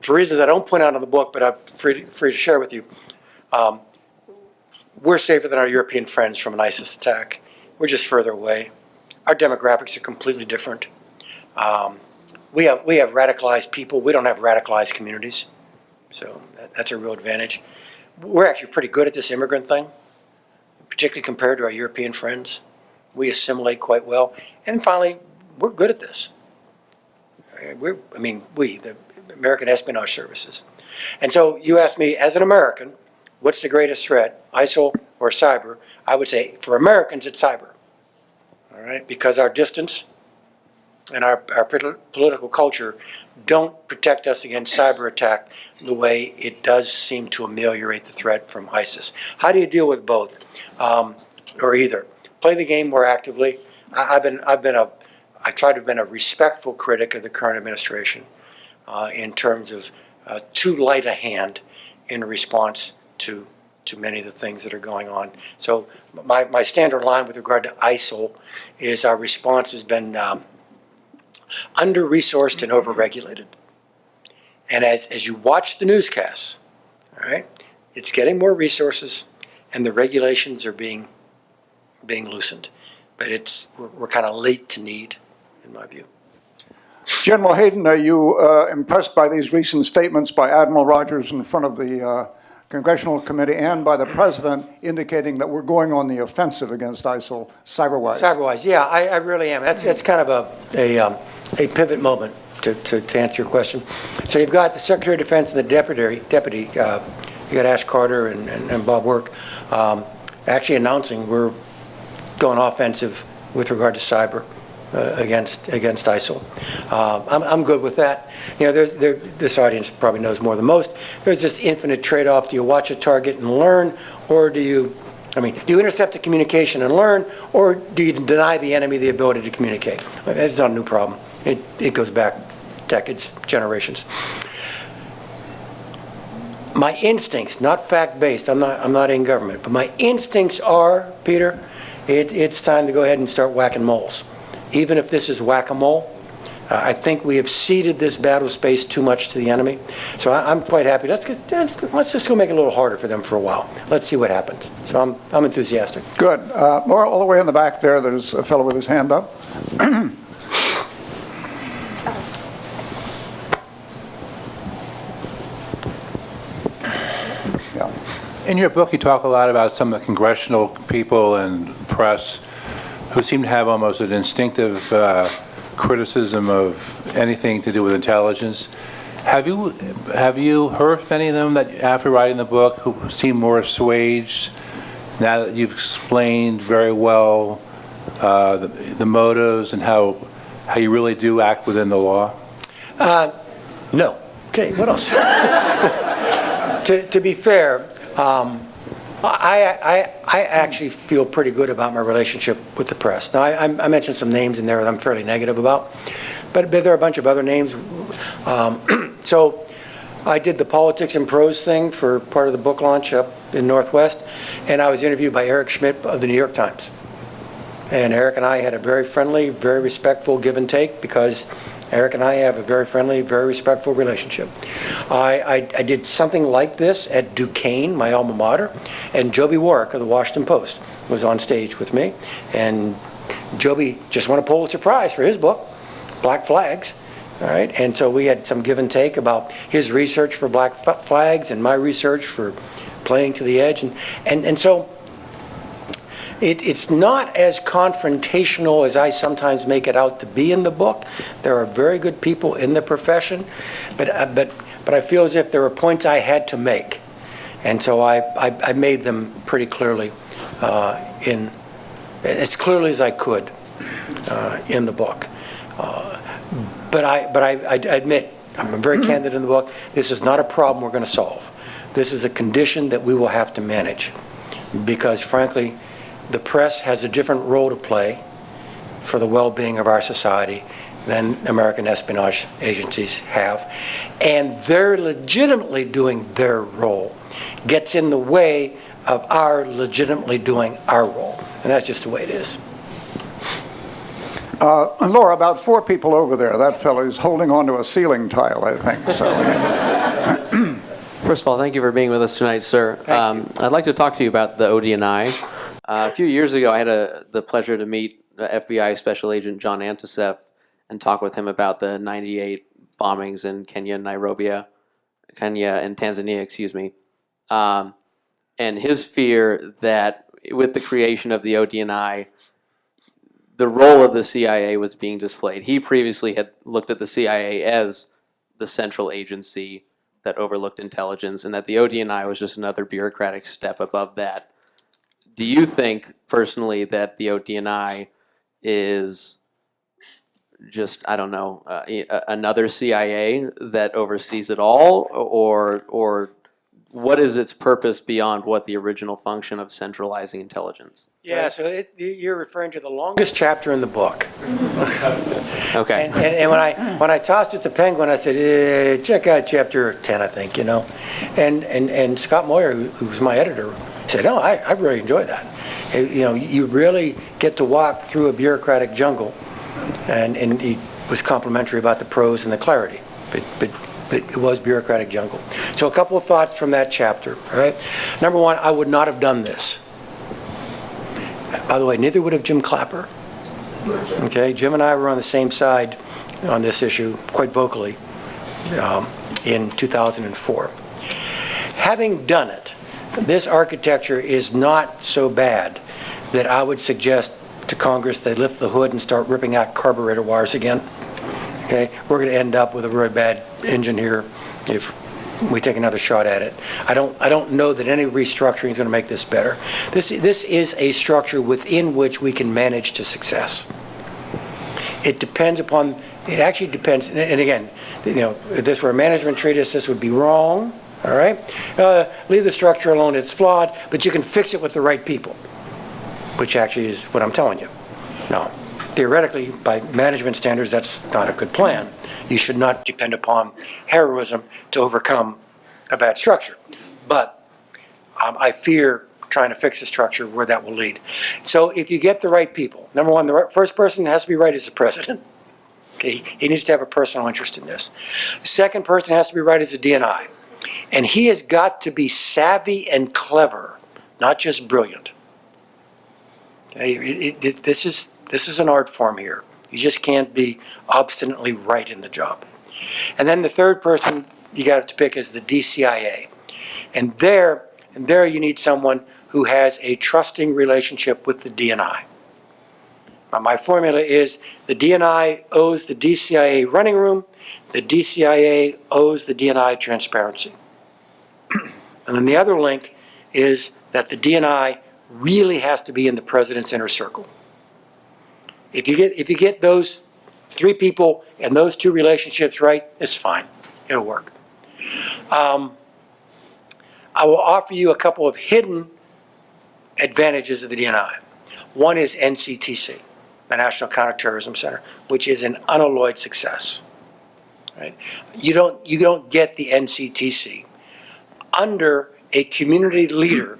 for reasons I don't point out in the book, but I'm free to share with you, we're safer than our European friends from an ISIS attack. We're just further away. Our demographics are completely different. We have radicalized people. We don't have radicalized communities. So that's a real advantage. We're actually pretty good at this immigrant thing, particularly compared to our European friends. We assimilate quite well. And finally, we're good at this. The American Espionage Services. And so you asked me, as an American, what's the greatest threat, ISIL or cyber? I would say, for Americans, it's cyber. All right, because our distance and our political culture don't protect us against cyber attack the way it does seem to ameliorate the threat from ISIS. How do you deal with both, or either? Play the game more actively. I try to have been a respectful critic of the current administration in terms of too light a hand in response to many of the things that are going on. So my standard line with regard to ISIL is our response has been under-resourced and over-regulated. And as you watch the newscasts, all right, it's getting more resources and the regulations are being loosened. But we're kind of late to need, in my view. General Hayden, are you impressed by these recent statements by Admiral Rogers in front of the Congressional Committee and by the President indicating that we're going on the offensive against ISIL cyber-wise? Cyber-wise, yeah, I really am. That's kind of a pivot moment to answer your question. So you've got the Secretary of Defense and the Deputy, you got Ash Carter and Bob Work, actually announcing we're going offensive with regard to cyber against ISIL. I'm good with that. You know, this audience probably knows more than most. There's this infinite trade-off. Do you watch a target and learn, or do you intercept the communication and learn, or do you deny the enemy the ability to communicate? It's not a new problem. It goes back decades, generations. My instincts, not fact-based, I'm not in government, but my instincts are, Peter, it's time to go ahead and start whacking moles. Even if this is whack-a-mole, I think we have ceded this battle space too much to the enemy. So I'm quite happy. Let's just go make it a little harder for them for a while. Let's see what happens. So I'm enthusiastic. Good. Laura, all the way in the back there, there's a fellow with his hand up. Yeah. In your book, you talk a lot about some of the congressional people and press who seem to have almost an instinctive criticism of anything to do with intelligence. Have you heard from any of them that after writing the book who seem more assuaged now that you've explained very well the motives and how you really do act within the law? No. Okay, what else? To be fair, I actually feel pretty good about my relationship with the press. Now, I mentioned some names in there that I'm fairly negative about, but there are a bunch of other names. So I did the Politics and Prose thing for part of the book launch up in Northwest, and I was interviewed by Eric Schmidt of the New York Times. And Eric and I had a very friendly, very respectful give and take, because Eric and I have a very friendly, very respectful relationship. I did something like this at Duquesne, my alma mater, and Joby Warwick of the Washington Post was on stage with me. And Joby just won a Pulitzer Prize for his book, Black Flags. All right, and so we had some give and take about his research for Black Flags and my research for Playing to the Edge. And so it's not as confrontational as I sometimes make it out to be in the book. There are very good people in the profession, but I feel as if there were points I had to make, and so I made them pretty clearly, in as clearly as I could, in the book. But I admit, I'm very candid in the book. This is not a problem we're going to solve. This is a condition that we will have to manage, because frankly, the press has a different role to play for the well-being of our society than American espionage agencies have. And they're legitimately doing their role gets in the way of our legitimately doing our role. And that's just the way it is. And Laura, about 4 people over there. That fellow is holding onto a ceiling tile, I think. So. First of all, thank you for being with us tonight, sir. I'd like to talk to you about the ODNI. A few years ago, I had the pleasure to meet FBI Special Agent John Antisef and talk with him about the '98 bombings in Kenya and Tanzania, excuse me. And his fear that with the creation of the ODNI, the role of the CIA was being displayed. He previously had looked at the CIA as the central agency that overlooked intelligence, and that the ODNI was just another bureaucratic step above that. Do you think, personally, that the ODNI is just, I don't know, another CIA that oversees it all, or what is its purpose beyond what the original function of centralizing intelligence? Yeah, so you're referring to the longest chapter in the book. Okay. And when I tossed it to Penguin, I said, check out chapter 10, I think, you know. And Scott Moyer, who's my editor, said, no, I really enjoy that. You know, you really get to walk through a bureaucratic jungle, and he was complimentary about the prose and the clarity, but it was bureaucratic jungle. So a couple of thoughts from that chapter, all right? Number one, I would not have done this. By the way, neither would have Jim Clapper. Okay, Jim and I were on the same side on this issue quite vocally in 2004. Having done it, this architecture is not so bad that I would suggest to Congress they lift the hood and start ripping out carburetor wires again. Okay, we're going to end up with a really bad engine here if we take another shot at it. I don't know that any restructuring is going to make this better. This is a structure within which we can manage to success. It actually depends, and again, you know, if this were a management treatise, this would be wrong, all right? Leave the structure alone, it's flawed, but you can fix it with the right people, which actually is what I'm telling you. Now, theoretically, by management standards, that's not a good plan. You should not depend upon heroism to overcome a bad structure. But I fear trying to fix the structure where that will lead. So if you get the right people, number one, the first person that has to be right is the president. Okay, he needs to have a personal interest in this. The second person has to be right is the DNI. And he has got to be savvy and clever, not just brilliant. Okay, this is an art form here. You just can't be obstinately right in the job. And then the third person you got to pick is the DCIA. And there you need someone who has a trusting relationship with the DNI. My formula is the DNI owes the DCIA running room, the DCIA owes the DNI transparency. And then the other link is that the DNI really has to be in the president's inner circle. If you get those three people and those two relationships right, it's fine. It'll work. I will offer you a couple of hidden advantages of the DNI. One is NCTC, the National Counterterrorism Center, which is an unalloyed success. Right? You don't get the NCTC under a community leader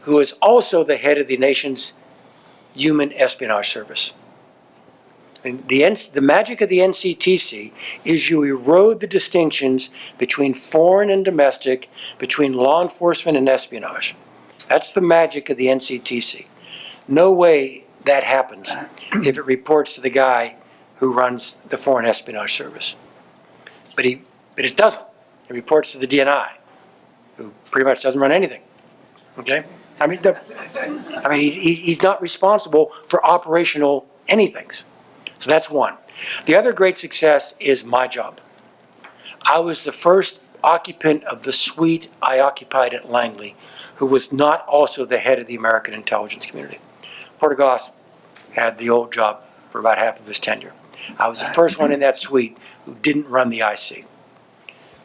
who is also the head of the nation's human espionage service. And the magic of the NCTC is you erode the distinctions between foreign and domestic, between law enforcement and espionage. That's the magic of the NCTC. No way that happens if it reports to the guy who runs the Foreign Espionage Service. But it doesn't. It reports to the DNI, who pretty much doesn't run anything. Okay? He's not responsible for operational anythings. So that's one. The other great success is my job. I was the first occupant of the suite I occupied at Langley who was not also the head of the American intelligence community. Portegas had the old job for about half of his tenure. I was the first one in that suite who didn't run the IC.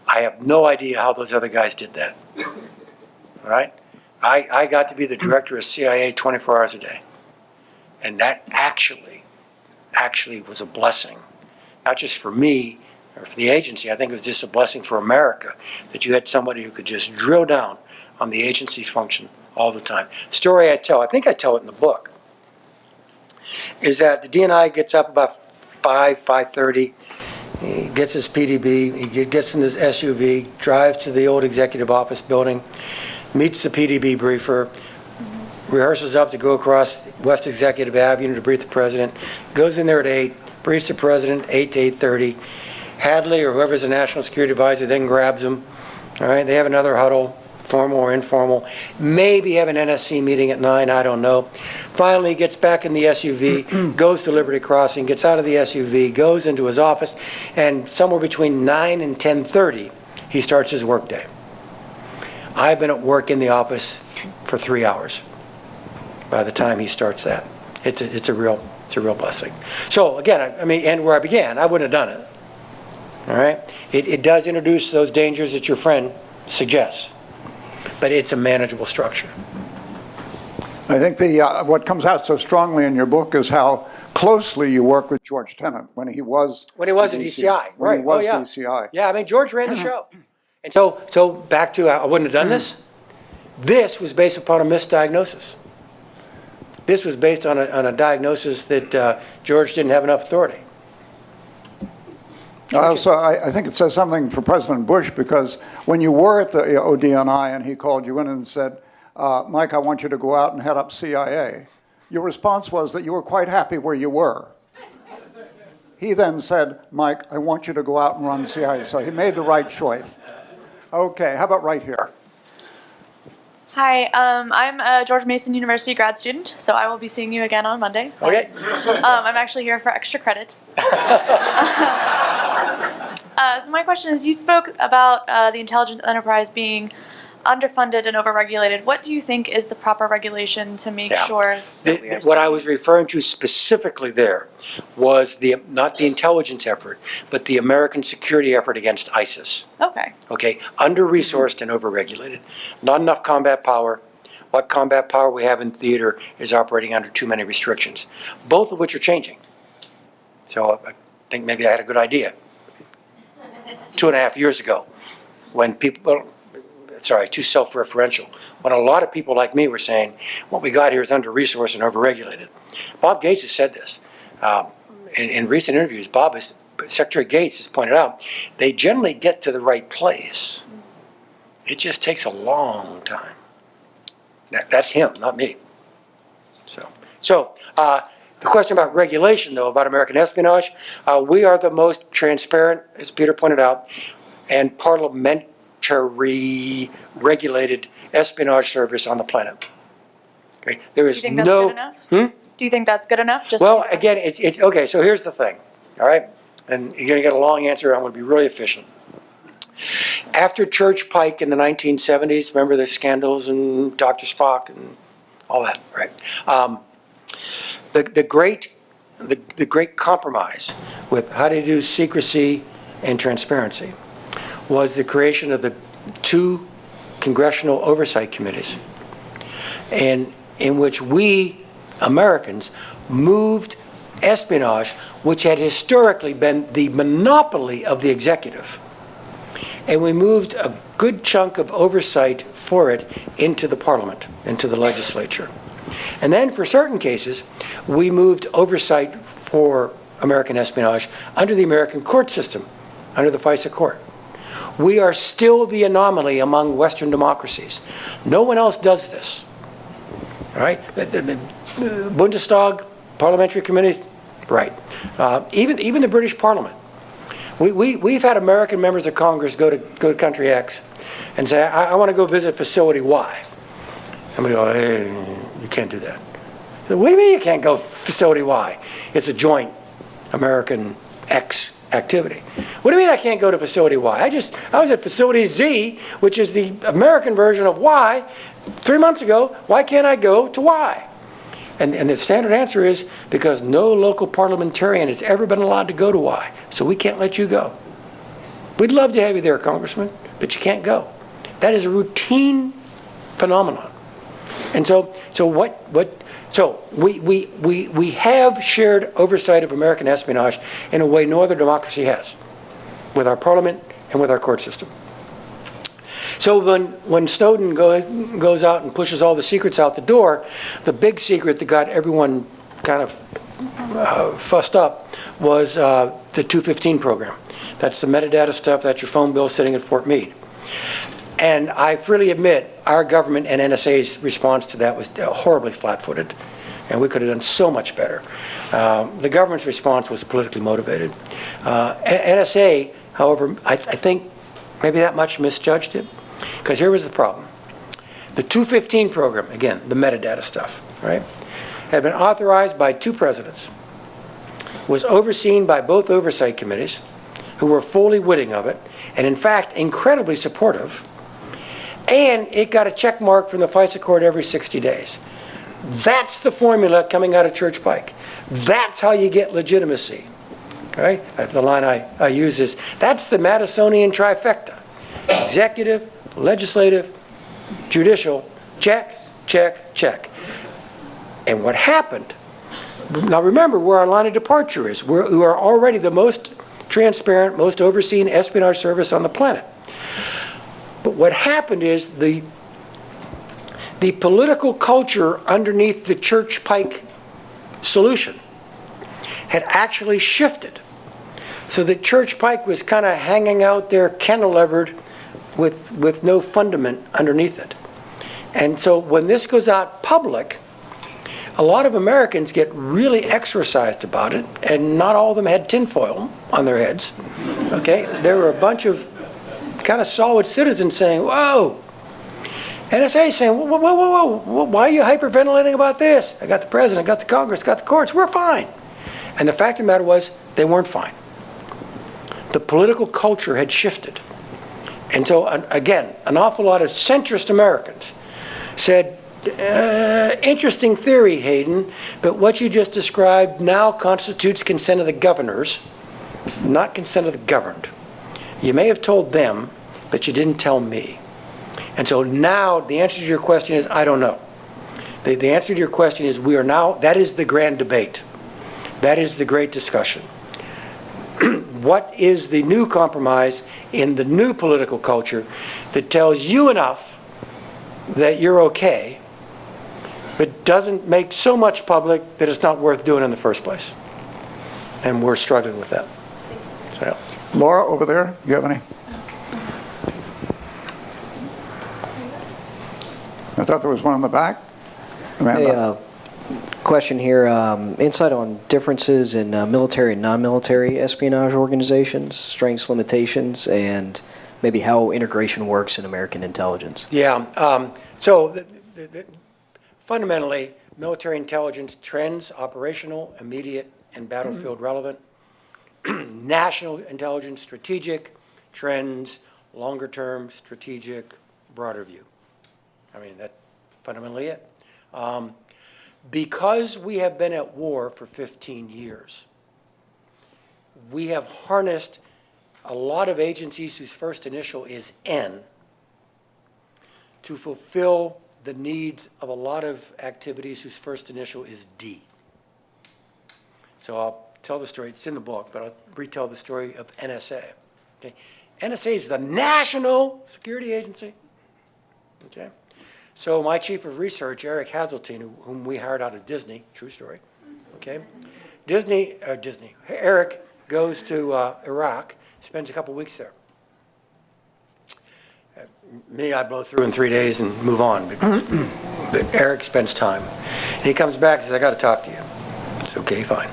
I have no idea how those other guys did that. All right? I got to be the director of CIA 24 hours a day. And that actually was a blessing. Not just for me or for the agency, I think it was just a blessing for America that you had somebody who could just drill down on the agency's function all the time. Story I tell, I think I tell it in the book, is that the DNI gets up about 5:30, he gets his PDB, he gets in his SUV, drives to the old executive office building, meets the PDB briefer, rehearses up to go across West Executive Avenue to brief the president, goes in there at 8, briefs the president 8 to 8:30. Hadley or whoever's the national security advisor then grabs him. All right, they have another huddle, formal or informal. Maybe have an NSC meeting at 9, I don't know. Finally, he gets back in the SUV, goes to Liberty Crossing, gets out of the SUV, goes into his office, and somewhere between 9 and 10:30, he starts his workday. I've been at work in the office for 3 hours by the time he starts that. It's a real blessing. So again, and where I began, I wouldn't have done it. All right? It does introduce those dangers that your friend suggests, but it's a manageable structure. I think what comes out so strongly in your book is how closely you work with George Tenet when he was at DCI. When he was yeah. DCI. Yeah, George ran the show. And so back to, I wouldn't have done this. This was based upon a misdiagnosis. This was based on a diagnosis that George didn't have enough authority. Also, I think it says something for President Bush, because when you were at the ODNI and he called you in and said, Mike, I want you to go out and head up CIA, your response was that you were quite happy where you were. He then said, Mike, I want you to go out and run CIA. So he made the right choice. Okay, how about right here? Hi, I'm a George Mason University grad student, so I will be seeing you again on Monday. Okay. I'm actually here for extra credit. So my question is, you spoke about the intelligence enterprise being underfunded and overregulated. What do you think is the proper regulation to make sure that we are What I was referring to specifically there was not the intelligence effort, but the American security effort against ISIS. Okay. Okay, under-resourced and over-regulated. Not enough combat power. What combat power we have in theater is operating under too many restrictions, both of which are changing. So I think maybe I had a good idea 2.5 years ago when people, too self-referential, when a lot of people like me were saying, what we got here is under-resourced and over-regulated. Bob Gates has said this. In recent interviews, Bob has Secretary Gates has pointed out, they generally get to the right place. It just takes a long time. That's him, not me. So the question about regulation, though, about American espionage, we are the most transparent, as Peter pointed out, and parliamentary regulated espionage service on the planet. Okay, there is Do you think that's no. good enough? Do you think that's good enough? Just Well, again, it's okay. So here's the thing, all right, and you're going to get a long answer. I'm going to be really efficient. After Church Pike in the 1970s, remember the scandals and Dr. Spock and all that, right? The great compromise with how to do secrecy and transparency was the creation of the 2 congressional oversight committees, and in which we Americans moved espionage, which had historically been the monopoly of the executive, and we moved a good chunk of oversight for it into the parliament, into the legislature. And then for certain cases, we moved oversight for American espionage under the American court system, under the FISA court. We are still the anomaly among Western democracies. No one else does this. All right? The Bundestag, parliamentary committees, right. Even the British Parliament. We've had American members of Congress go to country X and say, I want to go visit facility Y. And we go, hey, you can't do that. What do you mean you can't go facility Y? It's a joint American X activity. What do you mean I can't go to facility Y? I was at facility Z, which is the American version of Y, 3 months ago. Why can't I go to Y? And the standard answer is because no local parliamentarian has ever been allowed to go to Y, so we can't let you go. We'd love to have you there, Congressman, but you can't go. That is a routine phenomenon. And so we have shared oversight of American espionage in a way no other democracy has, with our parliament and with our court system. So when Snowden goes out and pushes all the secrets out the door, the big secret that got everyone kind of fussed up was the 215 program. That's the metadata stuff. That's your phone bill sitting at Fort Meade. And I freely admit our government and NSA's response to that was horribly flat-footed, and we could have done so much better. The government's response was politically motivated. NSA, however, I think maybe that much misjudged it, because here was the problem. The 215 program, again, the metadata stuff, right, had been authorized by 2 presidents, was overseen by both oversight committees, who were fully witting of it, and in fact, incredibly supportive, and it got a check mark from the FISA court every 60 days. That's the formula coming out of Church Pike. That's how you get legitimacy. Right? The line I use is, that's the Madisonian trifecta. Executive, legislative, judicial, check, check, check. And what happened, now remember where our line of departure is. We are already the most transparent, most overseen espionage service on the planet. But what happened is the political culture underneath the Church Pike solution had actually shifted, so that Church Pike was kind of hanging out there cantilevered with no fundament underneath it. And so when this goes out public, a lot of Americans get really exercised about it, and not all of them had tinfoil on their heads. Okay? There were a bunch of kind of solid citizens saying, whoa. NSA saying, whoa, whoa, whoa, whoa, why are you hyperventilating about this? I got the president, I got the Congress, got the courts, we're fine. And the fact of the matter was, they weren't fine. The political culture had shifted. And so, again, an awful lot of centrist Americans said, interesting theory, Hayden, but what you just described now constitutes consent of the governors, not consent of the governed. You may have told them, but you didn't tell me. And so now the answer to your question is, I don't know. The answer to your question is, we are now, that is the grand debate. That is the great discussion. What is the new compromise in the new political culture that tells you enough that you're okay, but doesn't make so much public that it's not worth doing in the first place? And we're struggling with that. So, Laura, over there, you have any? I thought there was one in the back. Amanda? Hey, question here. Insight on differences in military and non-military espionage organizations, strengths, limitations, and maybe how integration works in American intelligence. yeah, so fundamentally, military intelligence trends, operational, immediate, and battlefield relevant. National intelligence, strategic, trends, longer term, strategic, broader view. I mean, that's fundamentally it. Because we have been at war for 15 years, we have harnessed a lot of agencies whose first initial is N to fulfill the needs of a lot of activities whose first initial is D. So I'll tell the story, it's in the book, but I'll retell the story of NSA. Okay? NSA is the National Security Agency. Okay? So my chief of research, Eric Hazeltine, whom we hired out of Disney, true story, okay? Eric goes to Iraq, spends a couple weeks there. Me, I blow through in 3 days and move on, but Eric spends time. And he comes back and says, I got to talk to you. It's okay, fine.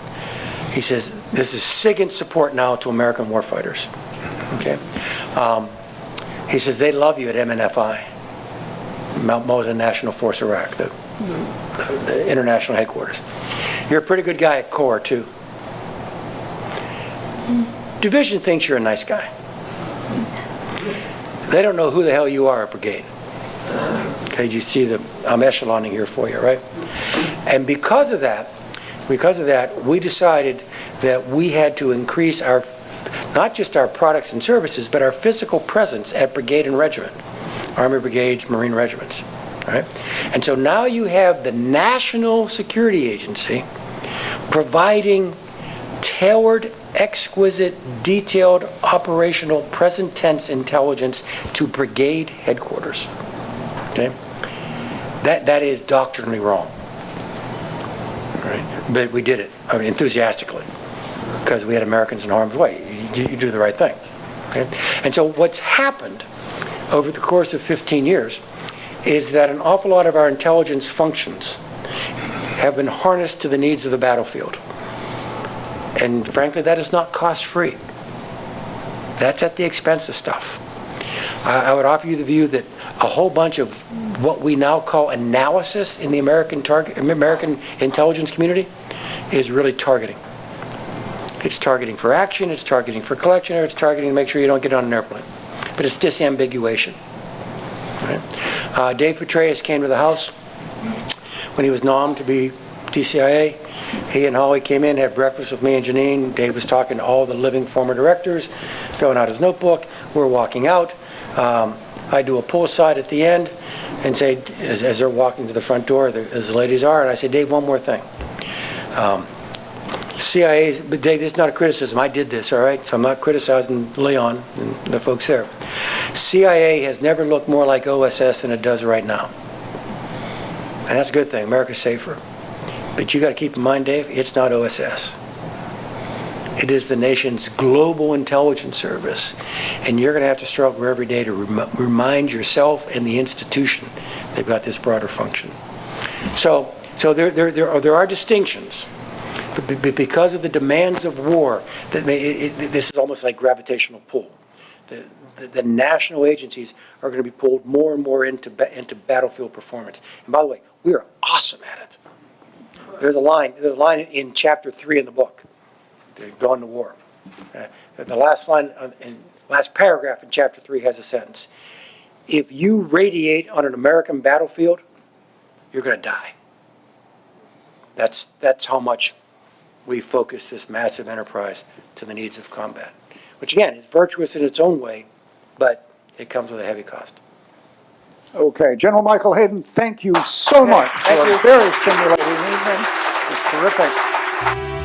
He says, this is SIGINT support now to American warfighters, okay? He says, they love you at MNFI. Mount Mosen National Force Iraq, the international headquarters. You're a pretty good guy at Corps, too. Division thinks you're a nice guy. They don't know who the hell you are at brigade. Okay, you see I'm echeloning here for you, right? And because of that, we decided that we had to increase our, not just our products and services, but our physical presence at brigade and regiment. Army brigades, Marine regiments, right? And so now you have the National Security Agency providing tailored, exquisite, detailed, operational, present tense intelligence to brigade headquarters, okay? That is doctrinally wrong, right? But we did it, I mean, enthusiastically, because we had Americans in harm's way. You do the right thing, okay? And so what's happened over the course of 15 years is that an awful lot of our intelligence functions have been harnessed to the needs of the battlefield. And frankly, that is not cost-free. That's at the expense of stuff. I would offer you the view that a whole bunch of what we now call analysis in the American intelligence community is really targeting. It's targeting for action, it's targeting for collection, or it's targeting to make sure you don't get on an airplane. But it's disambiguation. Right? Dave Petraeus came to the House when he was nommed to be DCIA. He and Holly came in, had breakfast with me and Janine. Dave was talking to all the living former directors, filling out his notebook. We're walking out. I do a pull aside at the end and say, as they're walking to the front door, as the ladies are, and I say, Dave, one more thing. CIA, but Dave, this is not a criticism. I did this, all right? So I'm not criticizing Leon and the folks there. CIA has never looked more like OSS than it does right now. And that's a good thing. America's safer. But you got to keep in mind, Dave, it's not OSS. It is the nation's global intelligence service. And you're going to have to struggle every day to remind yourself and the institution they've got this broader function. So there are distinctions. But because of the demands of war, this is almost like gravitational pull. The national agencies are going to be pulled more and more into battlefield performance. And by the way, we are awesome at it. There's a line in chapter 3 in the book, Going to War. The last line, last paragraph in chapter 3 has a sentence. If you radiate on an American battlefield, you're going to die. That's how much we focus this massive enterprise to the needs of combat, which again is virtuous in its own way, but it comes with a heavy cost. Okay, General Michael Hayden, thank you so much Thank for you. a very stimulating evening. It's terrific.